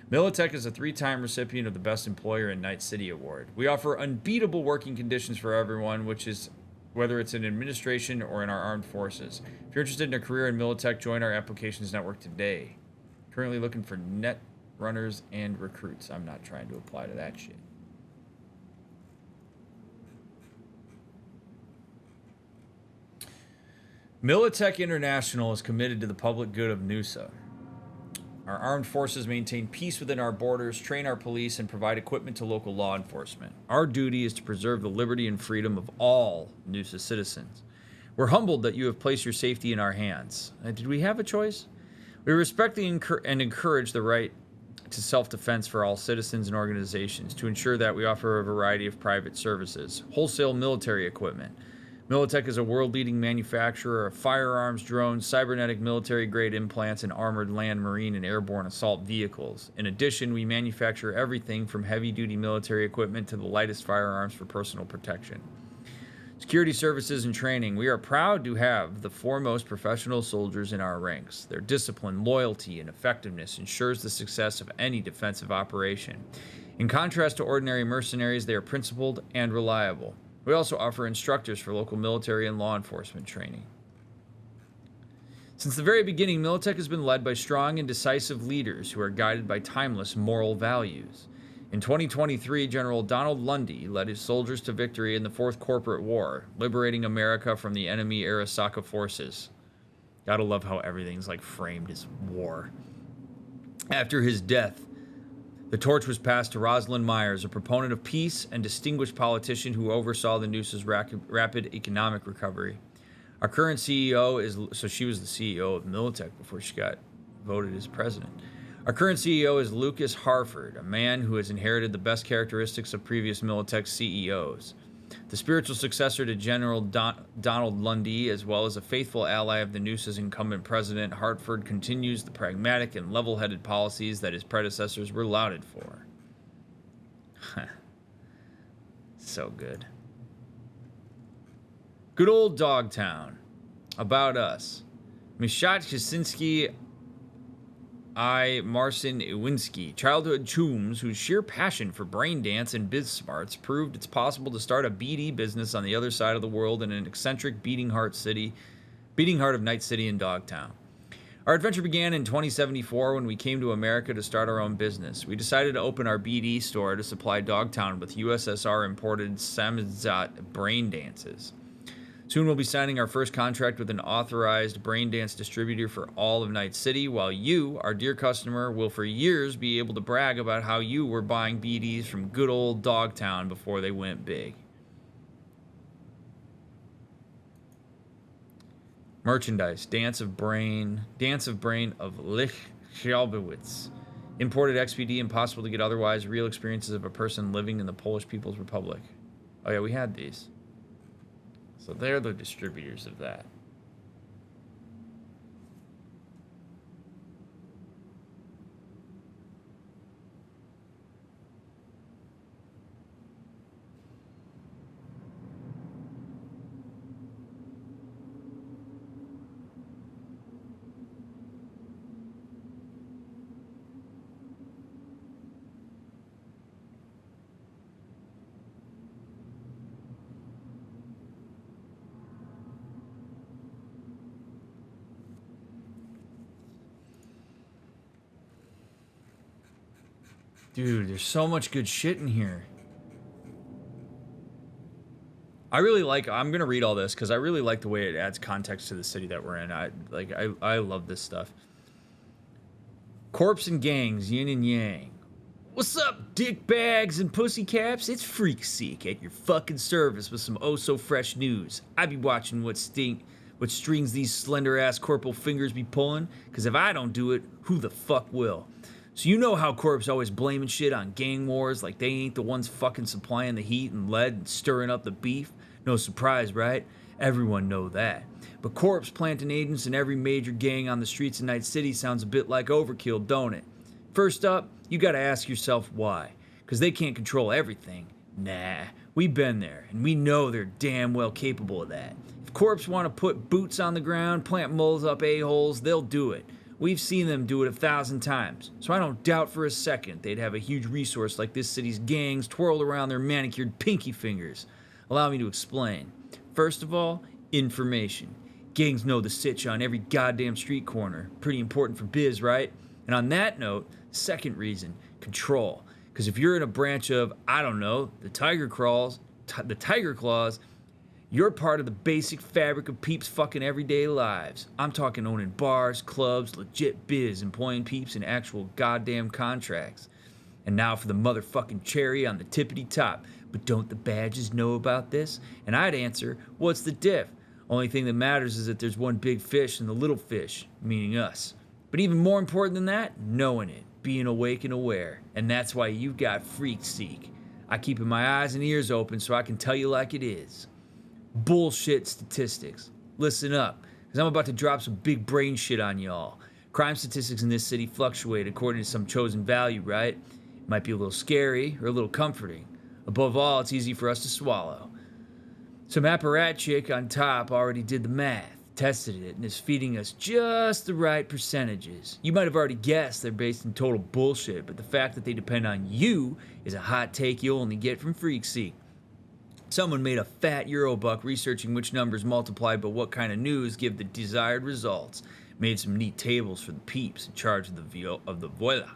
Militech is a 3-time recipient of the Best Employer in Night City Award. We offer unbeatable working conditions for everyone, which is whether it's in administration or in our armed forces. If you're interested in a career in Militech, join our applications network today. Currently looking for net runners and recruits. I'm not trying to apply to that shit. Militech International is committed to the public good of Noosa. Our armed forces maintain peace within our borders, train our police, and provide equipment to local law enforcement. Our duty is to preserve the liberty and freedom of all Noosa citizens. We're humbled that you have placed your safety in our hands. Did we have a choice? We respect and encourage the right to self-defense for all citizens and organizations to ensure that we offer a variety of private services, wholesale military equipment. Militech is a world-leading manufacturer of firearms, drones, cybernetic military-grade implants, and armored land, marine, and airborne assault vehicles. In addition, we manufacture everything from heavy-duty military equipment to the lightest firearms for personal protection. Security services and training. We are proud to have the foremost professional soldiers in our ranks. Their discipline, loyalty, and effectiveness ensures the success of any defensive operation. In contrast to ordinary mercenaries, they are principled and reliable. We also offer instructors for local military and law enforcement training. Since the very beginning, Militech has been led by strong and decisive leaders who are guided by timeless moral values. In 2023, General Donald Lundy led his soldiers to victory in the Fourth Corporate War, liberating America from the enemy Arasaka forces. Gotta love how everything's like framed as war. After his death, the torch was passed to Rosalind Myers, a proponent of peace and distinguished politician who oversaw the Noosa's rapid economic recovery. Our current CEO is, so she was the CEO of Militech before she got voted as president. Our current CEO is Lucas Hartford, a man who has inherited the best characteristics of previous Militech CEOs. The spiritual successor to General Donald Lundy, as well as a faithful ally of the Noosa's incumbent president, Hartford continues the pragmatic and level-headed policies that his predecessors were lauded for. So good. Good old Dogtown. About us. Mishat Kaczynski I. Marcin Iwinski, childhood chooms whose sheer passion for brain dance and biz smarts proved it's possible to start a BD business on the other side of the world in an eccentric beating heart of Night City in Dogtown. Our adventure began in 2074 when we came to America to start our own business. We decided to open our BD store to supply Dogtown with USSR imported samizdat brain dances. Soon we'll be signing our first contract with an authorized brain dance distributor for all of Night City, while you, our dear customer, will for years be able to brag about how you were buying BDs from good old Dogtown before they went big. Merchandise, Dance of Brain of Lich Shalbowitz. Imported XPD, impossible to get otherwise, real experiences of a person living in the Polish People's Republic. Oh yeah, we had these. So they're the distributors of that. Dude, there's so much good shit in here. I'm going to read all this because I really like the way it adds context to the city that we're in. I love this stuff. Corpse and gangs, yin and yang. What's up, dick bags and pussy caps? It's Freak Seek at your fucking service with some oh-so-fresh news. I be watching what strings these slender-ass corporal fingers be pulling, because if I don't do it, who the fuck will? So you know how Corp's always blaming shit on gang wars like they ain't the ones fucking supplying the heat and lead and stirring up the beef? No surprise, right? Everyone know that. But Corp's planting agents in every major gang on the streets of Night City sounds a bit like overkill, don't it? First up, you gotta ask yourself why. Because they can't control everything. Nah, we've been there, and we know they're damn well capable of that. If Corps want to put boots on the ground, plant moles up a-holes, they'll do it. We've seen them do it 1,000 times, so I don't doubt for a second they'd have a huge resource like this city's gangs twirled around their manicured pinky fingers. Allow me to explain. First of all, information. Gangs know the sitch on every goddamn street corner. Pretty important for biz, right? And on that note, second reason, control. Because if you're in a branch of, I don't know, the Tiger Claws, you're part of the basic fabric of peeps' fucking everyday lives. I'm talking owning bars, clubs, legit biz, employing peeps in actual goddamn contracts. And now for the motherfucking cherry on the tippity top. But don't the badges know about this? And I'd answer, what's the diff? Only thing that matters is that there's one big fish and the little fish, meaning us. But even more important than that, knowing it, being awake and aware. And that's why you've got Freak Seek. I keep my eyes and ears open so I can tell you like it is. Bullshit statistics. Listen up, because I'm about to drop some big brain shit on y'all. Crime statistics in this city fluctuate according to some chosen value, right? It might be a little scary or a little comforting. Above all, it's easy for us to swallow. Some apparatchik on top already did the math, tested it, and is feeding us just the right percentages. You might have already guessed they're based in total bullshit, but the fact that they depend on you is a hot take you'll only get from Freak Seek. Someone made a fat Eurobuck researching which numbers multiplied by what kind of news give the desired results. Made some neat tables for the peeps in charge of the voila.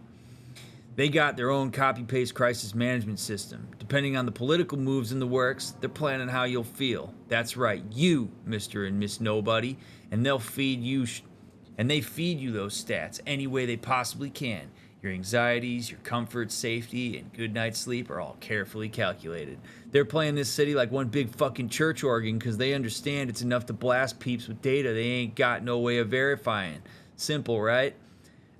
They got their own copy-paste crisis management system. Depending on the political moves in the works, they're planning how you'll feel. That's right, you, Mr. and Miss Nobody, and they'll feed you they feed you those stats any way they possibly can. Your anxieties, your comfort, safety, and good night's sleep are all carefully calculated. They're playing this city like one big fucking church organ because they understand it's enough to blast peeps with data they ain't got no way of verifying. Simple, right?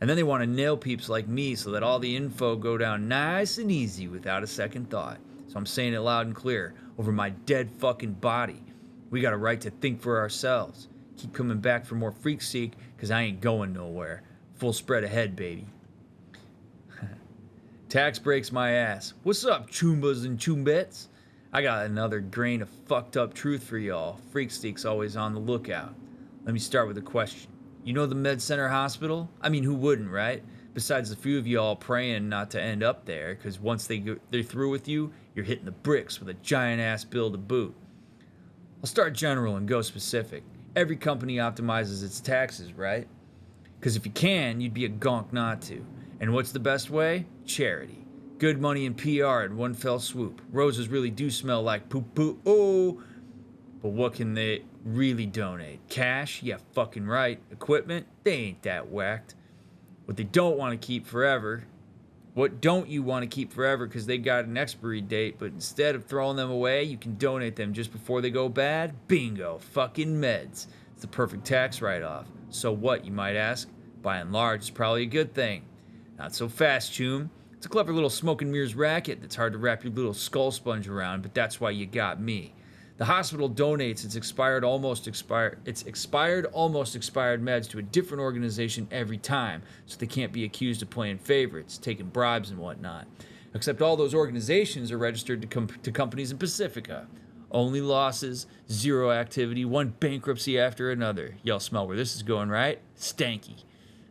And then they want to nail peeps like me so that all the info go down nice and easy without a second thought. So I'm saying it loud and clear, over my dead fucking body. We got a right to think for ourselves. Keep coming back for more Freak Seek, because I ain't going nowhere. Full spread ahead, baby. Tax breaks my ass. What's up, Chumbas and Chumbettes? I got another grain of fucked up truth for y'all. Freaksteak's always on the lookout. Let me start with a question. You know the Med Center Hospital? I mean, who wouldn't, right? Besides a few of y'all praying not to end up there, because once they're through with you, you're hitting the bricks with a giant-ass bill to boot. I'll start general and go specific. Every company optimizes its taxes, right? Because if you can, you'd be a gonk not to. And what's the best way? Charity. Good money and PR in one fell swoop. Roses really do smell like poo-poo. Oh! But what can they really donate? Cash? Yeah, fucking right. Equipment? They ain't that whacked. What they don't want to keep forever. What don't you want to keep forever because they got an expiry date, but instead of throwing them away, you can donate them just before they go bad? Bingo. Fucking meds. It's the perfect tax write-off. So what, you might ask? By and large, it's probably a good thing. Not so fast, Choom. It's a clever little smoke and mirrors racket that's hard to wrap your little skull sponge around, but that's why you got me. The hospital donates its expired, almost expired meds to a different organization every time, so they can't be accused of playing favorites, taking bribes and whatnot. Except all those organizations are registered to companies in Pacifica. Only losses, zero activity, one bankruptcy after another. Y'all smell where this is going, right? Stanky.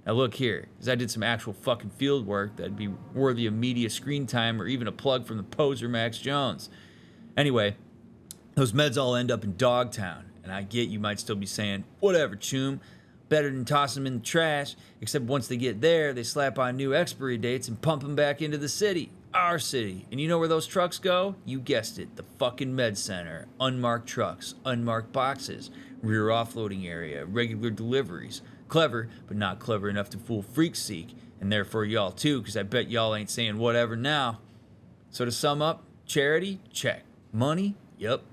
Now look here, because I did some actual fucking field work that'd be worthy of media screen time or even a plug from the poser Max Jones. Anyway, those meds all end up in Dogtown, and I get you might still be saying, whatever, Choom, better than tossing them in the trash, except once they get there, they slap on new expiry dates and pump them back into the city, our city. And you know where those trucks go? You guessed it, the fucking med center. Unmarked trucks, unmarked boxes, rear offloading area, regular deliveries. Clever, but not clever enough to fool Freakseek, and therefore y'all too, because I bet y'all ain't saying whatever now. So to sum up, charity? Check. Money? Yup.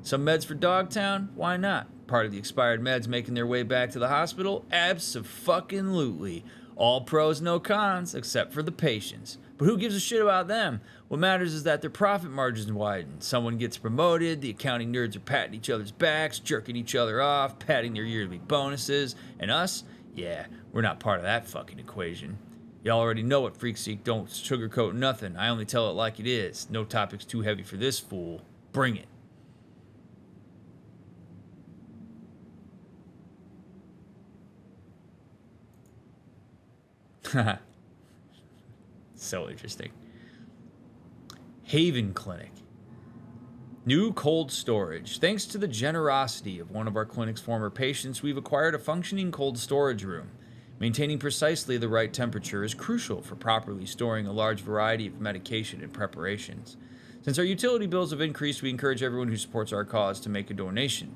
Some meds for Dogtown? Why not? Part of the expired meds making their way back to the hospital? Abso-fucking-lutely. All pros, no cons, except for the patients. But who gives a shit about them? What matters is that their profit margins widen. Someone gets promoted, the accounting nerds are patting each other's backs, jerking each other off, patting their yearly bonuses. And us? Yeah, we're not part of that fucking equation. Y'all already know it, Freakseek don't sugarcoat nothing. I only tell it like it is. No topic's too heavy for this fool. Bring it. So interesting. Haven Clinic. New cold storage. Thanks to the generosity of one of our clinic's former patients, we've acquired a functioning cold storage room. Maintaining precisely the right temperature is crucial for properly storing a large variety of medication and preparations. Since our utility bills have increased, we encourage everyone who supports our cause to make a donation.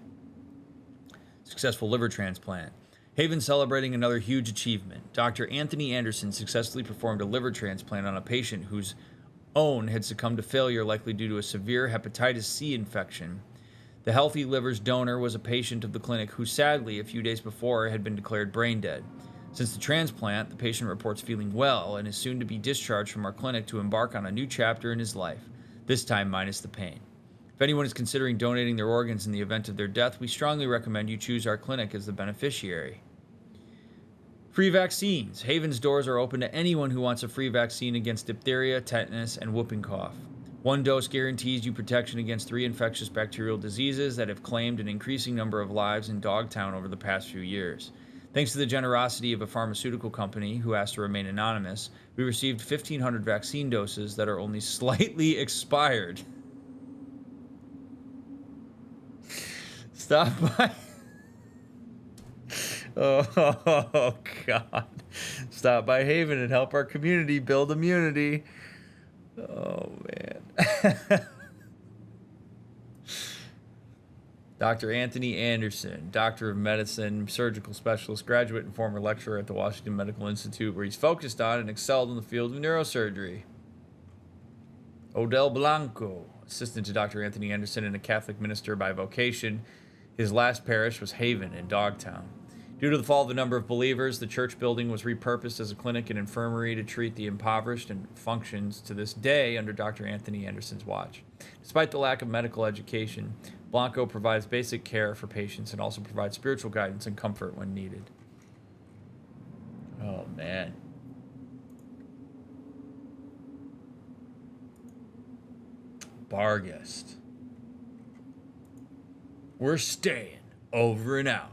Successful liver transplant. Haven celebrating another huge achievement. Dr. Anthony Anderson successfully performed a liver transplant on a patient whose own had succumbed to failure, likely due to a severe hepatitis C infection. The healthy liver's donor was a patient of the clinic who sadly, a few days before, had been declared brain dead. Since the transplant, the patient reports feeling well and is soon to be discharged from our clinic to embark on a new chapter in his life, this time minus the pain. If anyone is considering donating their organs in the event of their death, we strongly recommend you choose our clinic as the beneficiary. Free vaccines. Haven's doors are open to anyone who wants a free vaccine against diphtheria, tetanus, and whooping cough. One dose guarantees you protection against 3 infectious bacterial diseases that have claimed an increasing number of lives in Dogtown over the past few years. Thanks to the generosity of a pharmaceutical company who asked to remain anonymous, we received 1,500 vaccine doses that are only slightly expired. Stop by. Oh, God. Stop by Haven and help our community build immunity. Oh, man. Dr. Anthony Anderson, Doctor of Medicine, surgical specialist, graduate and former lecturer at the Washington Medical Institute, where he's focused on and excelled in the field of neurosurgery. Odell Blanco, assistant to Dr. Anthony Anderson and a Catholic minister by vocation. His last parish was Haven in Dogtown. Due to the fall of the number of believers, the church building was repurposed as a clinic and infirmary to treat the impoverished and functions to this day under Dr. Anthony Anderson's watch. Despite the lack of medical education, Blanco provides basic care for patients and also provides spiritual guidance and comfort when needed. Oh, man. Barghest. We're staying. Over and out.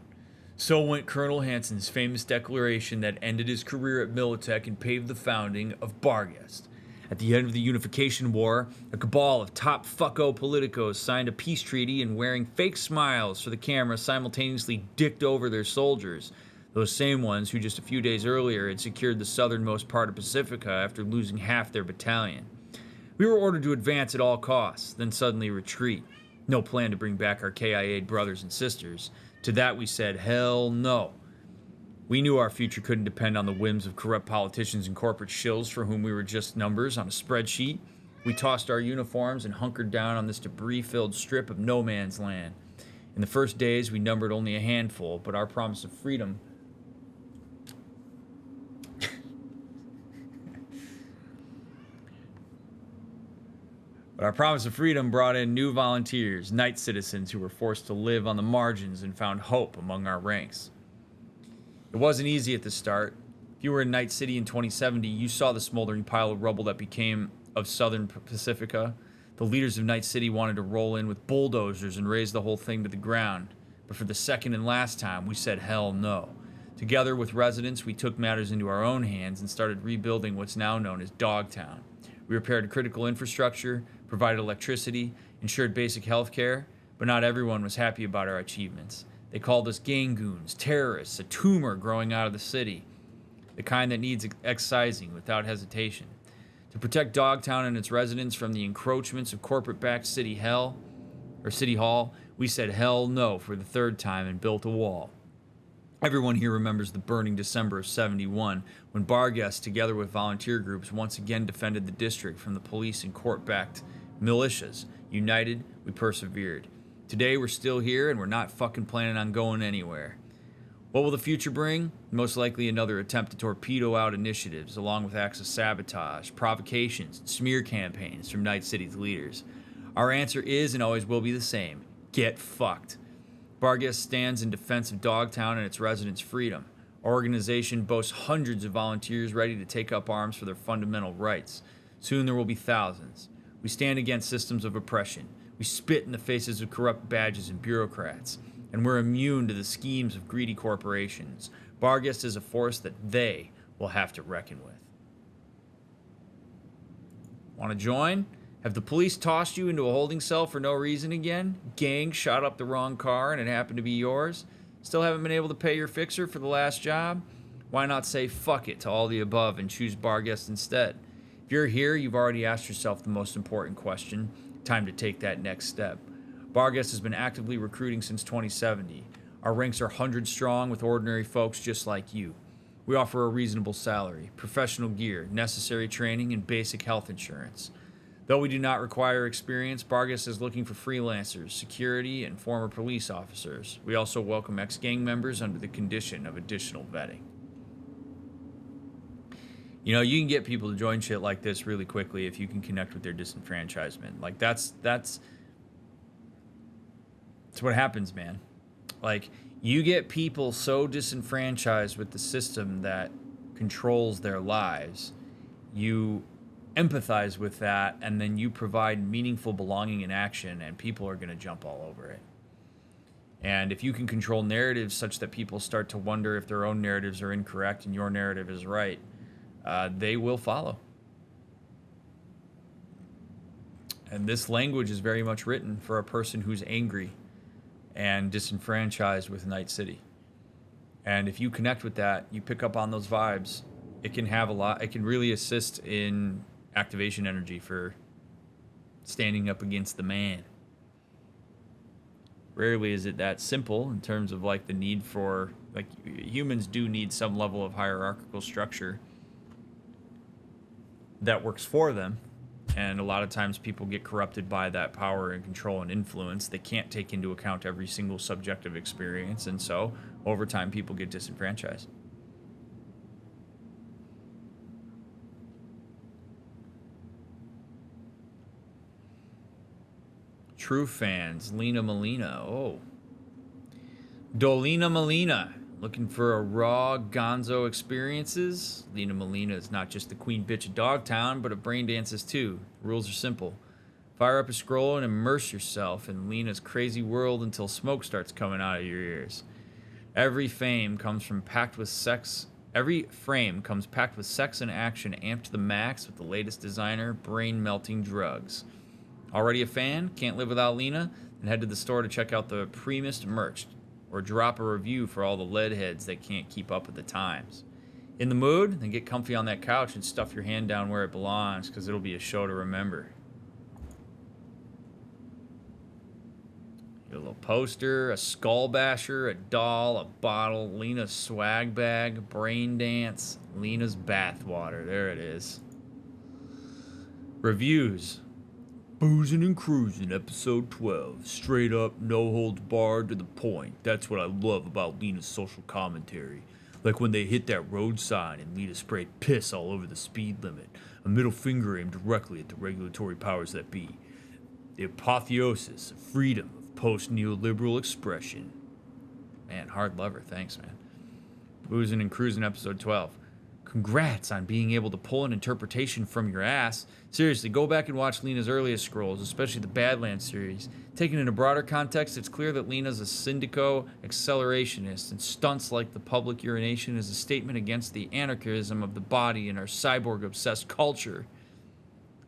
So went Colonel Hansen's famous declaration that ended his career at Militech and paved the founding of Barghest. At the end of the Unification War, a cabal of top fucko politicos signed a peace treaty and wearing fake smiles for the camera simultaneously dicked over their soldiers. Those same ones who just a few days earlier had secured the southernmost part of Pacifica after losing half their battalion. We were ordered to advance at all costs, then suddenly retreat. No plan to bring back our KIA'd brothers and sisters. To that we said, hell no. We knew our future couldn't depend on the whims of corrupt politicians and corporate shills for whom we were just numbers on a spreadsheet. We tossed our uniforms and hunkered down on this debris-filled strip of no man's land. In the first days, we numbered only a handful, but our promise of freedom brought in new volunteers, night citizens who were forced to live on the margins and found hope among our ranks. It wasn't easy at the start. If you were in Night City in 2070, you saw the smoldering pile of rubble that became of southern Pacifica. The leaders of Night City wanted to roll in with bulldozers and raze the whole thing to the ground. But for the second and last time, we said hell no. Together with residents, we took matters into our own hands and started rebuilding what's now known as Dogtown. We repaired critical infrastructure, provided electricity, ensured basic health care, but not everyone was happy about our achievements. They called us gangoons, terrorists, a tumor growing out of the city, the kind that needs excising without hesitation. To protect Dogtown and its residents from the encroachments of corporate-backed City Hall, we said hell no for the third time and built a wall. Everyone here remembers the burning December of 71, when Barghest, together with volunteer groups, once again defended the district from the police and court-backed militias. United, we persevered. Today, we're still here, and we're not fucking planning on going anywhere. What will the future bring? Most likely another attempt to torpedo out initiatives, along with acts of sabotage, provocations, and smear campaigns from Night City's leaders. Our answer is and always will be the same. Get fucked. Barghest stands in defense of Dogtown and its residents' freedom. Our organization boasts hundreds of volunteers ready to take up arms for their fundamental rights. Soon there will be thousands. We stand against systems of oppression. We spit in the faces of corrupt badges and bureaucrats. And we're immune to the schemes of greedy corporations. Barghest is a force that they will have to reckon with. Want to join? Have the police tossed you into a holding cell for no reason again? Gang shot up the wrong car and it happened to be yours? Still haven't been able to pay your fixer for the last job? Why not say fuck it to all the above and choose Barghest instead? If you're here, you've already asked yourself the most important question. Time to take that next step. Barghest has been actively recruiting since 2070. Our ranks are 100 strong with ordinary folks just like you. We offer a reasonable salary, professional gear, necessary training, and basic health insurance. Though we do not require experience, Barghest is looking for freelancers, security, and former police officers. We also welcome ex-gang members under the condition of additional vetting. You know, you can get people to join shit like this really quickly if you can connect with their disenfranchisement. Like, that's what happens, man. Like, you get people so disenfranchised with the system that controls their lives. You empathize with that, and then you provide meaningful belonging and action, and people are going to jump all over it. And if you can control narratives such that people start to wonder if their own narratives are incorrect and your narrative is right, they will follow. And this language is very much written for a person who's angry and disenfranchised with Night City. And if you connect with that, you pick up on those vibes, it can have a lot, it can really assist in activation energy for standing up against the man. Rarely is it that simple in terms of like the need for, like, humans do need some level of hierarchical structure that works for them. And a lot of times people get corrupted by that power and control and influence. They can't take into account every single subjective experience. And so over time, people get disenfranchised. True fans, Lena Molina. Oh. Dolina Molina. Looking for a raw gonzo experiences? Lena Molina is not just the queen bitch of Dogtown, but of brain dances too. The rules are simple. Fire up a scroll and immerse yourself in Lena's crazy world until smoke starts coming out of your ears. Every frame comes packed with sex and action amped to the max with the latest designer brain-melting drugs. Already a fan? Can't live without Lena? Then head to the store to check out the premiest merch, or drop a review for all the lead heads that can't keep up with the times. In the mood? Then get comfy on that couch and stuff your hand down where it belongs, because it'll be a show to remember. A little poster, a skull basher, a doll, a bottle, Lena's swag bag, brain dance, Lena's bathwater. There it is. Reviews. Boozing and Cruising, episode 12. Straight up, no holds barred, to the point. That's what I love about Lena's social commentary. Like when they hit that road sign and Lena sprayed piss all over the speed limit. A middle finger aimed directly at the regulatory powers that be. The apotheosis of freedom of post-neoliberal expression. Man, hard lover. Thanks, man. Boozing and Cruising, episode 12. Congrats on being able to pull an interpretation from your ass. Seriously, go back and watch Lena's earliest scrolls, especially the Badlands series. Taken in a broader context, it's clear that Lena's a syndico accelerationist, and stunts like the public urination is a statement against the anarchism of the body in our cyborg-obsessed culture.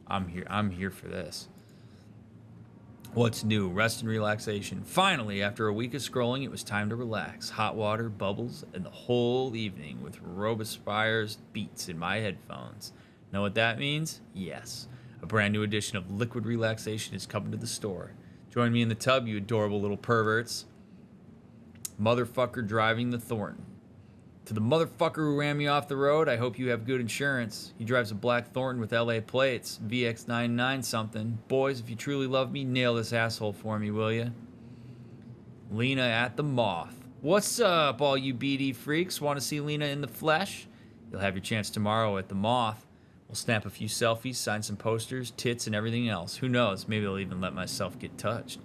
I'm here for this. What's new? Rest and relaxation. Finally, after a week of scrolling, it was time to relax. Hot water, bubbles, and the whole evening with Robospire's beats in my headphones. Know what that means? Yes. A brand new edition of Liquid Relaxation is coming to the store. Join me in the tub, you adorable little perverts. Motherfucker driving the Thornton. To the motherfucker who ran me off the road, I hope you have good insurance. He drives a black Thornton with LA plates, VX99 something. Boys, if you truly love me, nail this asshole for me, will ya? Lena at the Moth. What's up, all you BD freaks? Want to see Lena in the flesh? You'll have your chance tomorrow at the Moth. We'll snap a few selfies, sign some posters, tits, and everything else. Who knows? Maybe I'll even let myself get touched.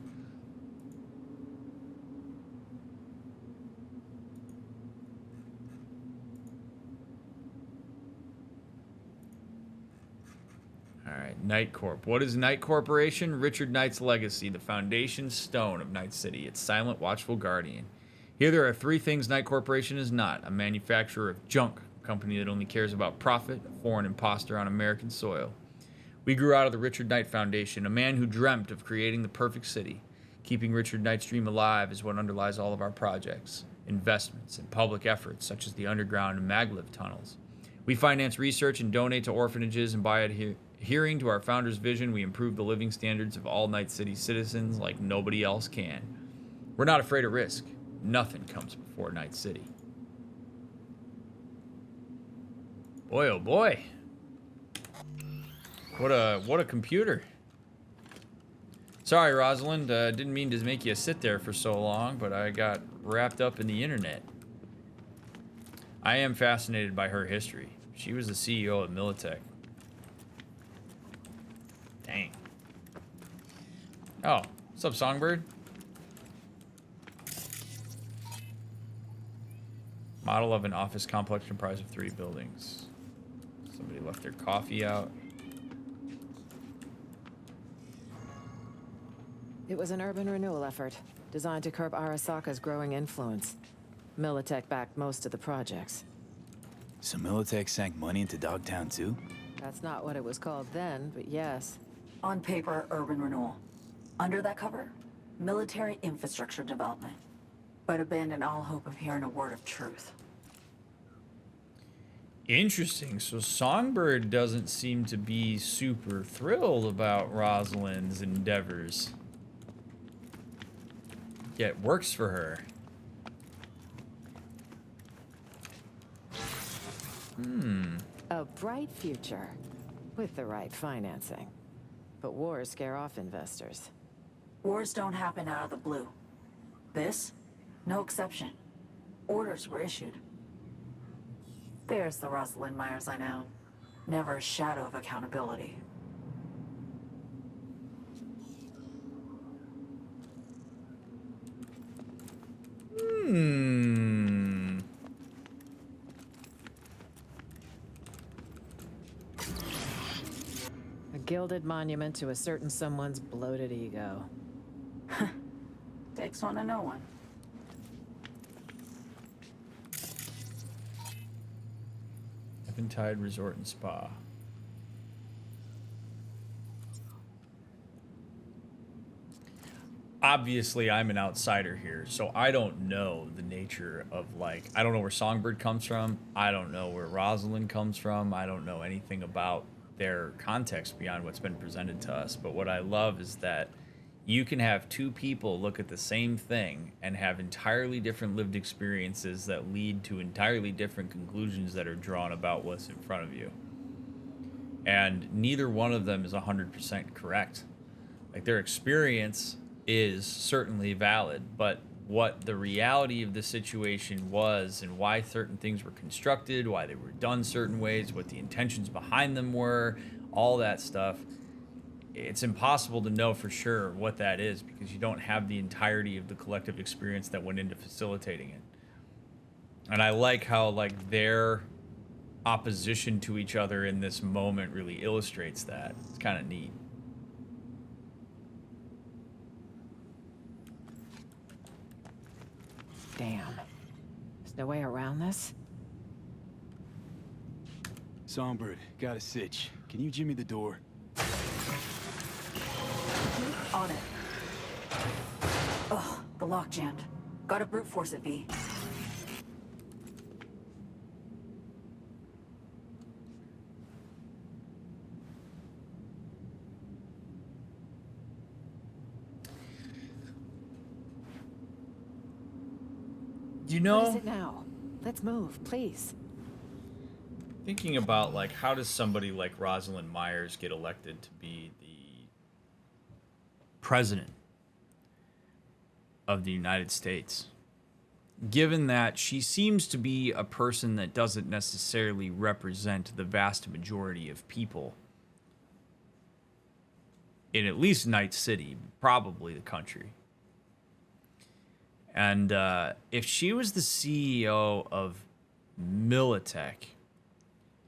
Alright, Night Corp. What is Night Corporation? Richard Knight's legacy, the foundation stone of Night City, its silent, watchful guardian. Here there are three things Night Corporation is not: a manufacturer of junk, a company that only cares about profit, a foreign imposter on American soil. We grew out of the Richard Knight Foundation, a man who dreamt of creating the perfect city. Keeping Richard Knight's dream alive is what underlies all of our projects, investments, and public efforts such as the underground and maglev tunnels. We finance research and donate to orphanages, and by adhering to our founder's vision, we improve the living standards of all Night City citizens like nobody else can. We're not afraid of risk. Nothing comes before Night City. Boy, oh boy. What a computer. Sorry, Rosalind. Didn't mean to make you sit there for so long, but I got wrapped up in the internet. I am fascinated by her history. She was the CEO of Militech. Dang. Oh, what's up, Songbird? Model of an office complex comprised of 3 buildings. Somebody left their coffee out. It was an urban renewal effort, designed to curb Arasaka's growing influence. Militech backed most of the projects. So Militech sank money into Dogtown too? That's not what it was called then, but yes. On paper, urban renewal. Under that cover, military infrastructure development. But abandon all hope of hearing a word of truth. Interesting. So Songbird doesn't seem to be super thrilled about Rosalind's endeavors. Yet works for her. A bright future, with the right financing. But wars scare off investors. Wars don't happen out of the blue. This? No exception. Orders were issued. There's the Rosalind Myers I know. Never a shadow of accountability. A gilded monument to a certain someone's bloated ego. Takes one to know one. Eventide Resort and Spa. Obviously, I'm an outsider here, so I don't know the nature of, like, I don't know where Songbird comes from. I don't know where Rosalind comes from. I don't know anything about their context beyond what's been presented to us. But what I love is that you can have two people look at the same thing and have entirely different lived experiences that lead to entirely different conclusions that are drawn about what's in front of you. And neither one of them is 100% correct. Like, their experience is certainly valid, but what the reality of the situation was and why certain things were constructed, why they were done certain ways, what the intentions behind them were, all that stuff, it's impossible to know for sure what that is because you don't have the entirety of the collective experience that went into facilitating it. And I like how, like, their opposition to each other in this moment really illustrates that. It's kind of neat. Damn. There's no way around this? Songbird, got a sitch. Can you jimmy the door? On it. Ugh, the lock jammed. Gotta brute force it, V. You What is know, it now? Let's move, please. thinking about, like, how does somebody like Rosalind Myers get elected to be the president of the United States? Given that she seems to be a person that doesn't necessarily represent the vast majority of people in at least Night City, probably the country. And if she was the CEO of Militech,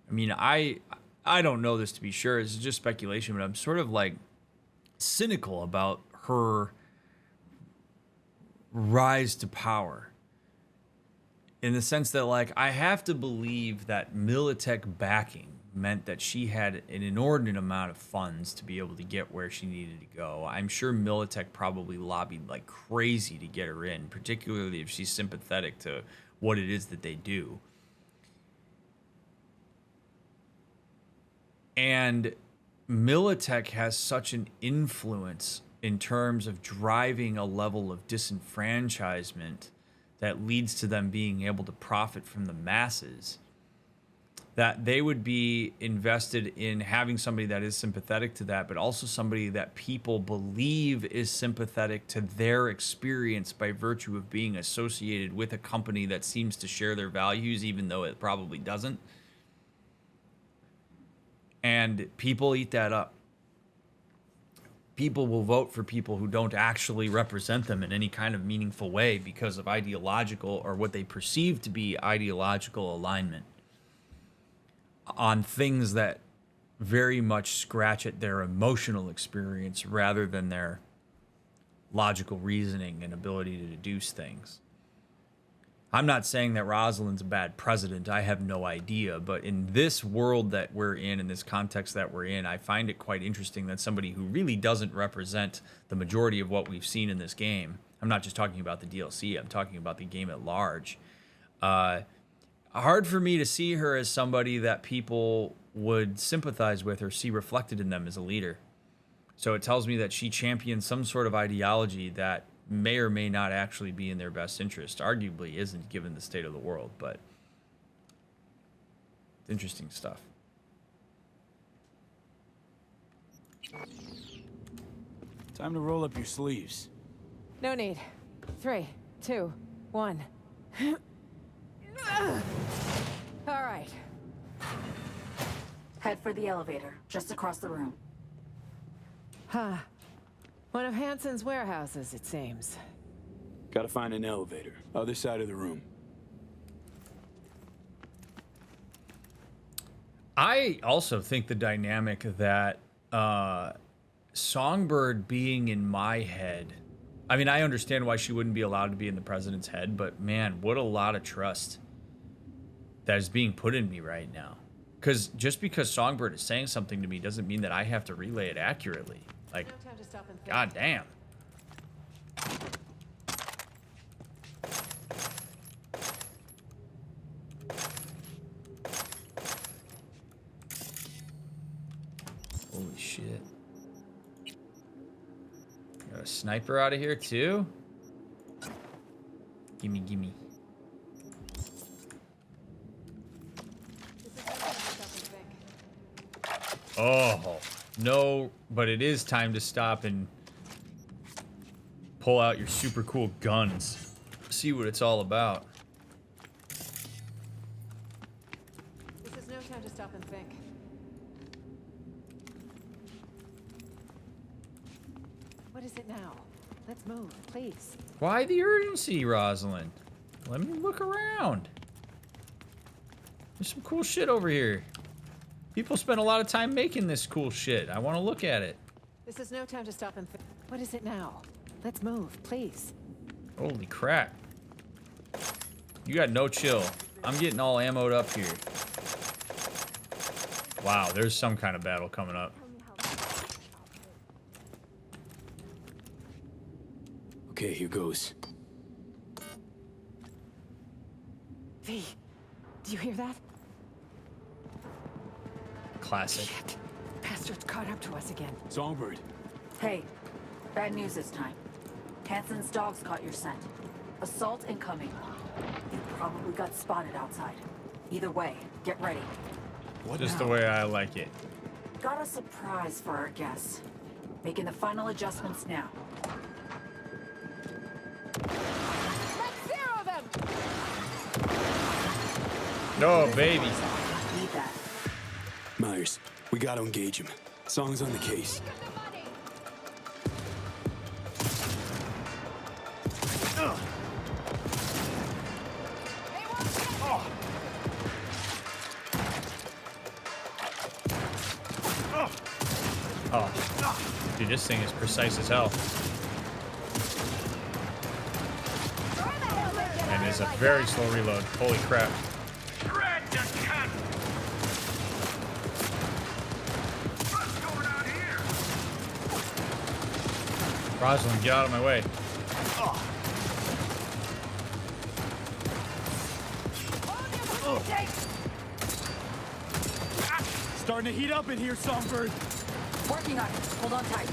I mean, I don't know this to be sure. It's just speculation, but I'm sort of, like, cynical about her rise to power. In the sense that, like, I have to believe that Militech backing meant that she had an inordinate amount of funds to be able to get where she needed to go. I'm sure Militech probably lobbied like crazy to get her in, particularly if she's sympathetic to what it is that they do. And Militech has such an influence in terms of driving a level of disenfranchisement that leads to them being able to profit from the masses, that they would be invested in having somebody that is sympathetic to that, but also somebody that people believe is sympathetic to their experience by virtue of being associated with a company that seems to share their values, even though it probably doesn't. And people eat that up. People will vote for people who don't actually represent them in any kind of meaningful way because of ideological or what they perceive to be ideological alignment on things that very much scratch at their emotional experience rather than their logical reasoning and ability to deduce things. I'm not saying that Rosalind's a bad president. I have no idea. But in this world that we're in this context that we're in, I find it quite interesting that somebody who really doesn't represent the majority of what we've seen in this game, I'm not just talking about the DLC, I'm talking about the game at large, hard for me to see her as somebody that people would sympathize with or see reflected in them as a leader. So it tells me that she champions some sort of ideology that may or may not actually be in their best interest. Arguably isn't, given the state of the world, but it's interesting stuff. Time to roll up your sleeves. No need. 3, 2, 1. All right. Head for the elevator, just across the room. Huh. One of Hansen's warehouses, it seems. Gotta find an elevator. Other side of the room. I also think the dynamic that Songbird being in my head. I mean, I understand why she wouldn't be allowed to be in the president's head, but man, what a lot of trust that is being put in me right now. Because just because Songbird is saying something to me doesn't mean that I have to relay it accurately. Like, god damn. Holy shit. Got a sniper out of here too? Gimme, gimme. Oh, no, but it is time to stop and pull out your super cool guns. See what it's all about. This is no time to stop and think. What is it now? Let's move, please. Why the urgency, Rosalind? Let me look around. There's some cool shit over here. People spend a lot of time making this cool shit. I want to look at it. This is no time to stop and think. What is it now? Let's move, please. Holy crap. You got no chill. I'm getting all ammoed up here. Wow, there's some kind of battle coming up. Okay, here goes. V, do you hear that? Classic. Shit. Bastards caught up to us again. Songbird. Hey, bad news this time. Hansen's dogs caught your scent. Assault incoming. You probably got spotted outside. Either way, get ready. What Just now? the way I like it. Got a surprise for our guests. Making the final adjustments now. Let's zero them! No, baby. Need that. Myers, we gotta engage him. Song's on the case. Oh, dude, this thing is precise as hell. And it's a very slow reload. Holy crap. Dread the cut! What's going on here? Rosalind, get out of my way. Starting to heat up in here, Songbird. Working on it. Hold on tight.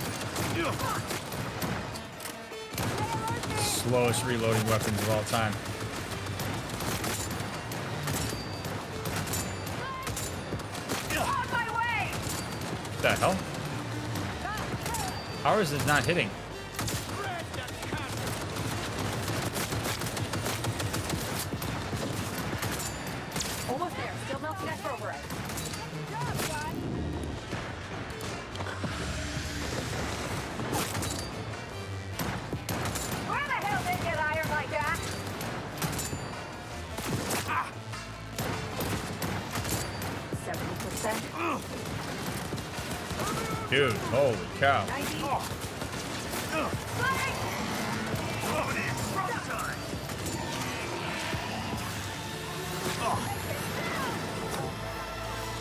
Slowest reloading weapons of all time. On my way! What the hell? How is this not hitting? Almost there. Still melting that override. Where the hell did they get iron like that? 70%. Dude, holy cow.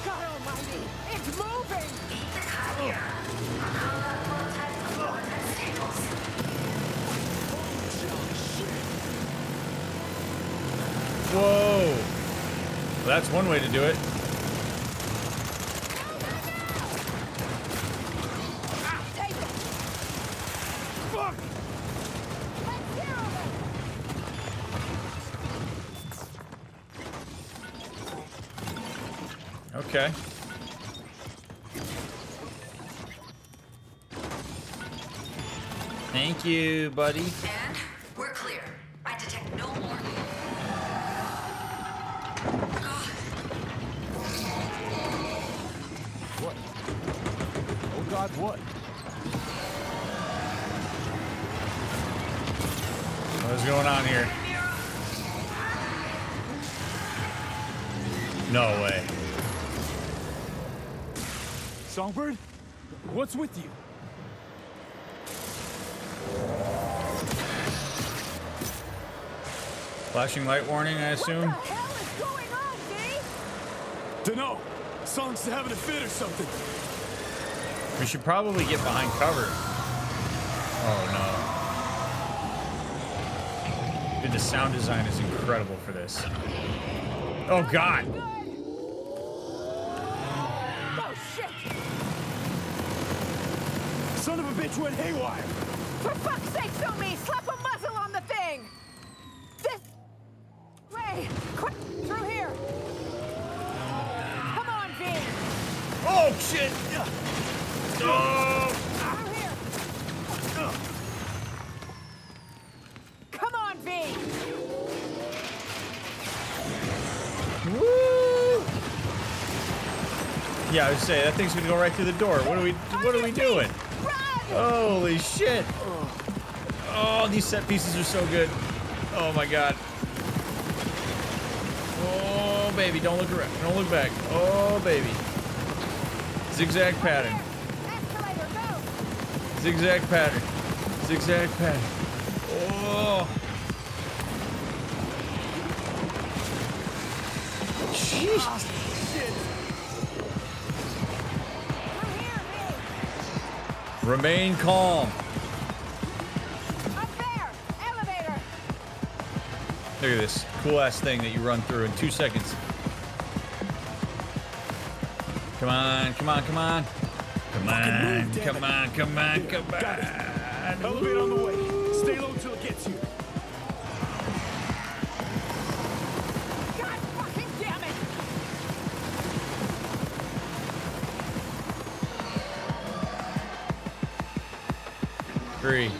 God almighty! It's moving! Whoa. Well, that's one way to do it. Take it! Fuck! Let's zero them! Okay. Thank you, buddy. And we're clear. I detect no more. What? Oh God, what? What's going on here? No way. Songbird? What's with you? Flashing light warning, I assume. What the hell is going on, V? Dunno. Song's having a fit or something. We should probably get behind cover. Oh no. Dude, the sound design is incredible for this. Oh god. Oh shit! Son of a bitch went haywire. For fuck's sake, Somi! Slap a muzzle on the thing! This way! Quick! Through here! Come on, V! Oh shit. Oh. Through here! Come on, V! Woo! Yeah, I would say that thing's gonna go right through the door. What are we doing? Run! Holy shit! Oh, these set pieces are so good. Oh my god. Oh baby, don't look around. Don't look back. Oh baby. Zigzag pattern. Escalator, go! Zigzag pattern. Zigzag pattern. Oh. Jeez. Through here, V! Remain calm. Up there! Elevator! Look at this cool ass thing that you run through in 2 seconds. Come on, come on, come on. Come on, move, damn come it. on, come on, There, come got it. on. Elevator on the way. Stay low till it gets you. God fucking damn it! 3,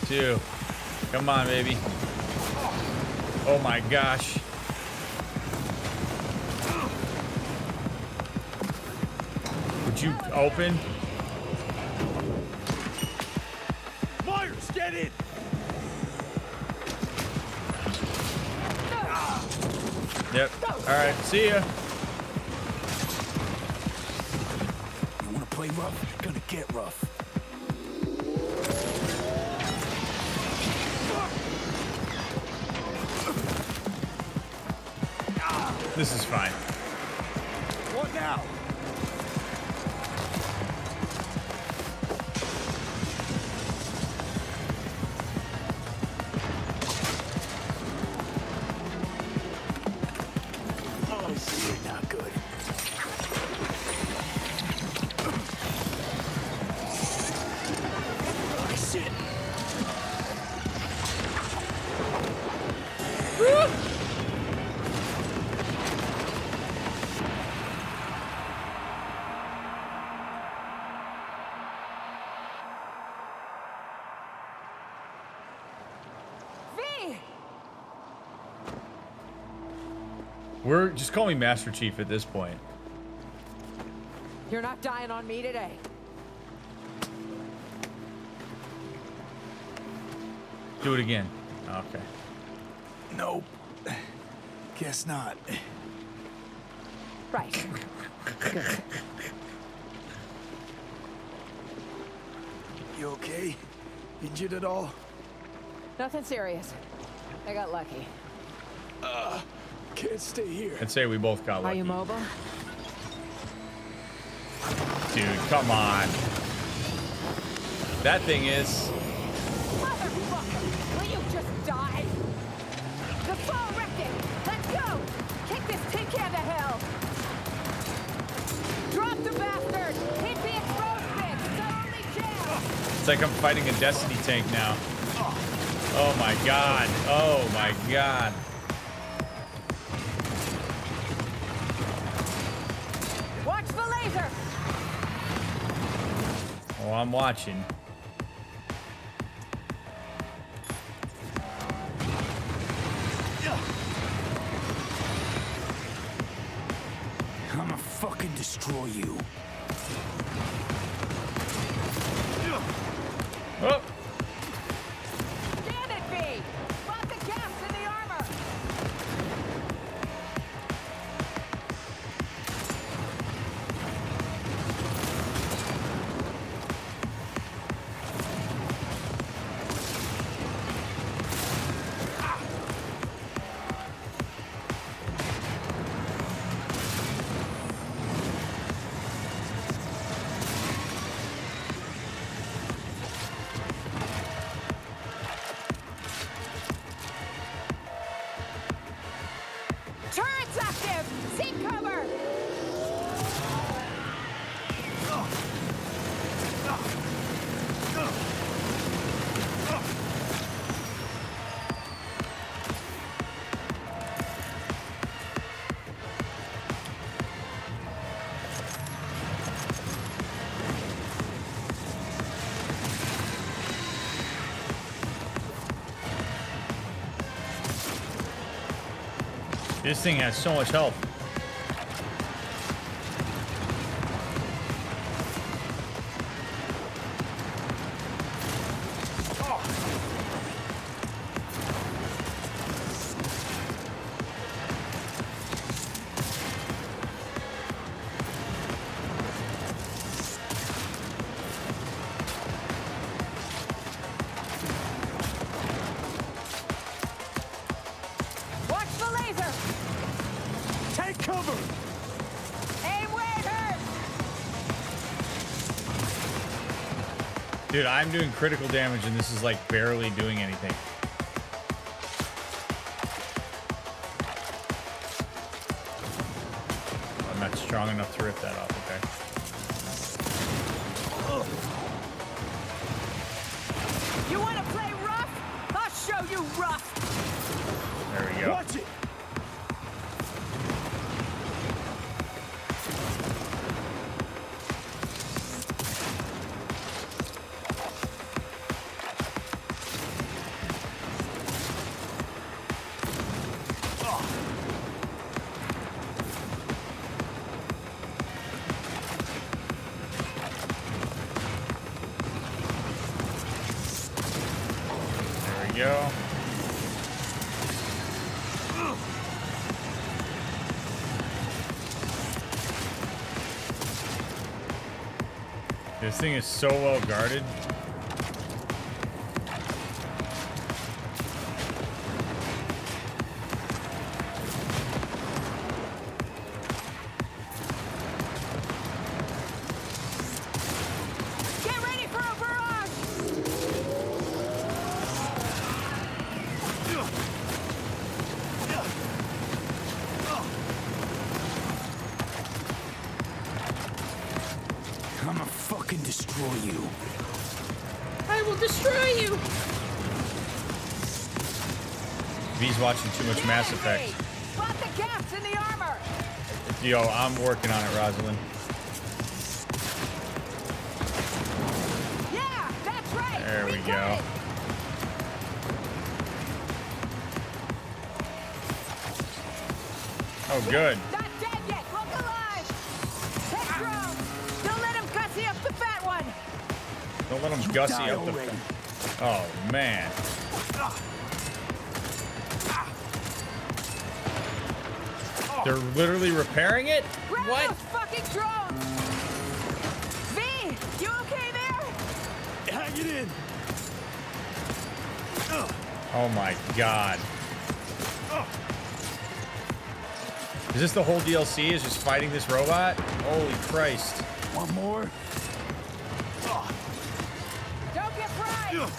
2, come on, baby. Oh my gosh. Would you open? Myers, get in. Yep. All right. See ya. You wanna play rough? Gonna get rough. This is fine. What now? Oh, shit, not good. Oh, shit. V! We're just call me Master Chief at this point. You're not dying on me today. Do it again. Okay. Nope. Guess not. Right. You okay? Injured at all? Nothing serious. I got lucky. Can't stay here. I'd say we both got Are lucky. you mobile? Dude, come on. That thing is. Motherfucker! Will you just die? The fall wrecking! Let's go! Kick this tin can to hell! Drop the bastard! Hit the explode bit! It's our only chance! It's like I'm fighting a Destiny tank now. Oh my god. Oh my god. Watch the laser! Oh, I'm watching. I'ma fucking destroy you. Oh, Damn it, V! Spot the gaps in the armor! This thing has so much health. Watch the laser! Take cover! Aim where it hurts! Dude, I'm doing critical damage and this is like barely doing anything. I'm not strong enough to rip that off, okay? You want to play rough? I'll show you rough! There we go. Watch it! There we go. This thing is so well guarded. Get ready for a barrage! I'ma fucking destroy you. I will destroy you. V's watching too much Mass Effect. Spot the gaps in the armor! Yo, I'm working on it, Rosalind. Yeah, that's right! There we got go. it. Oh, good. Not dead yet! Look alive! Take drone! Don't let him gussy up the fat one! Don't let him gussy die up the. already. Oh man. They're literally repairing it? Grab What? those fucking drones! V! You okay there? Hang it in! Oh my god. Is this the whole DLC? Is just fighting this robot? Holy Christ. One more? Don't get fried!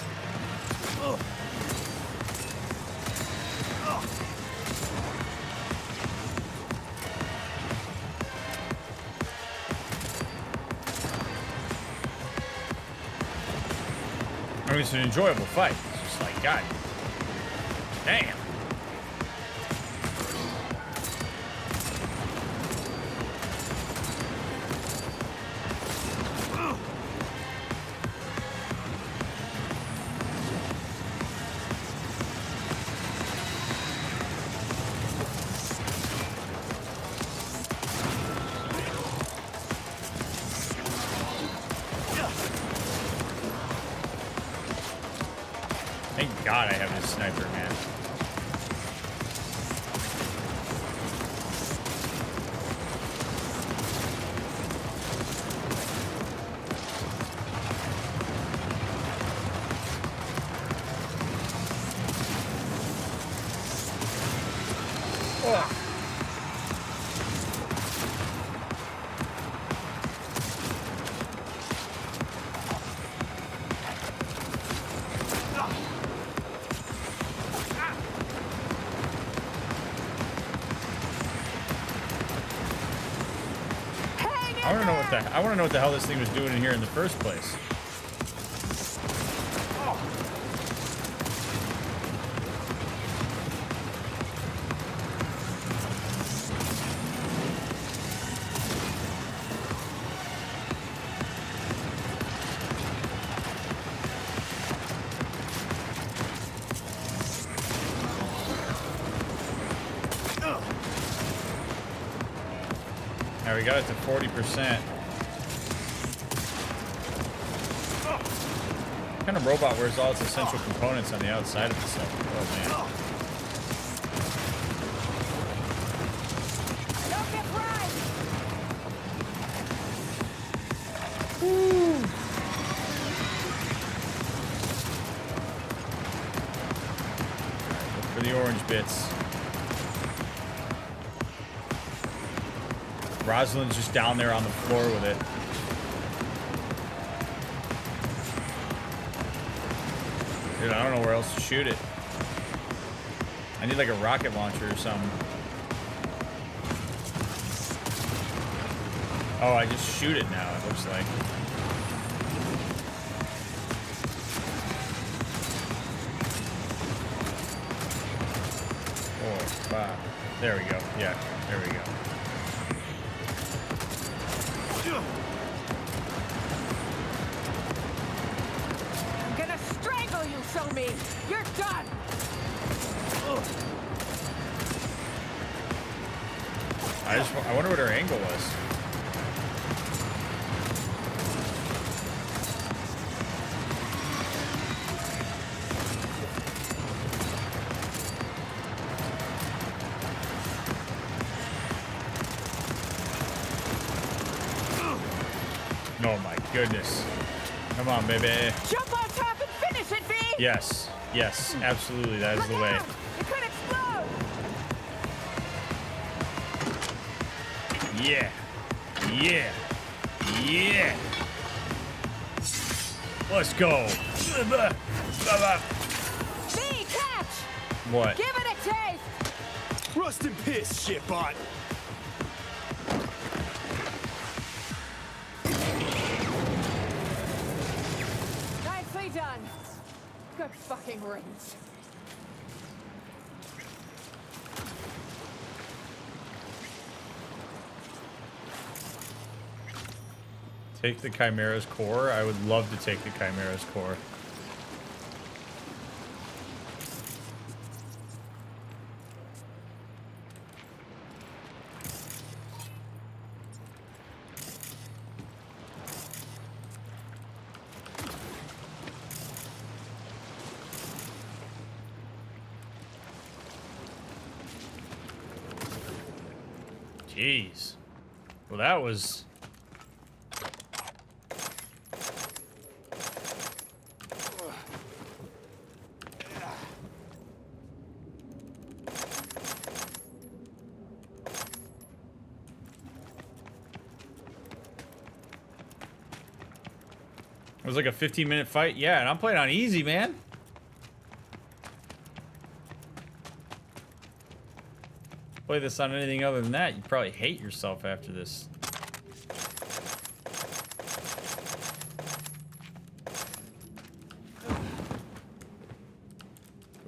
I mean, it's an enjoyable fight. It's just like, god damn. Thank God I have this sniper, man. I want to know what the hell this thing was doing in here in the first place. Alright, we got it to 40%. What kind of robot wears all its essential components on the outside of itself? Oh, man. Don't get Look for the orange bits. Rosalind's just down there on the floor with it. Dude, I don't know where else to shoot it. I need like a rocket launcher or something. Oh, I just shoot it now, it looks like. Four, five. There we go. Yeah, there we go. I'm gonna strangle you, show me. You're done. I wonder what her angle was. Oh my goodness. Come on, baby. Jump on top and finish it, V. Yes, yes, absolutely. That is the way. Out. It could explode. Yeah. Yeah. Yeah. Let's go. V, catch. What? Give it a taste. Rust and piss, shitbot. Nicely done. Good fucking range. Take the Chimera's core? I would love to take the Chimera's core. Jeez. Well, that was... It was like a 15-minute fight. Yeah, and I'm playing on easy, man. Play this on anything other than that, you'd probably hate yourself after this.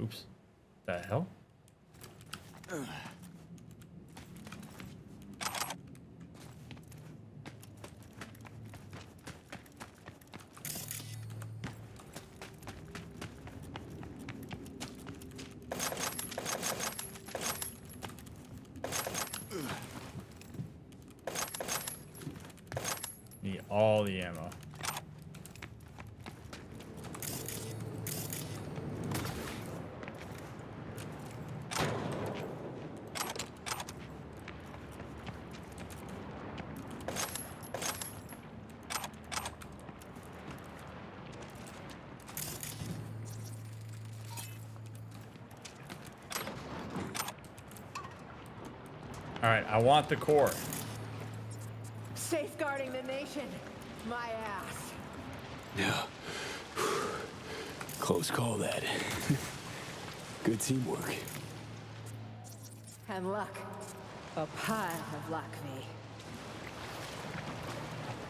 Oops. The hell? Need all the ammo. All right, I want the core. Safeguarding the nation. My ass. Yeah. Close call, that. Good teamwork. And luck. A pile of luck, V.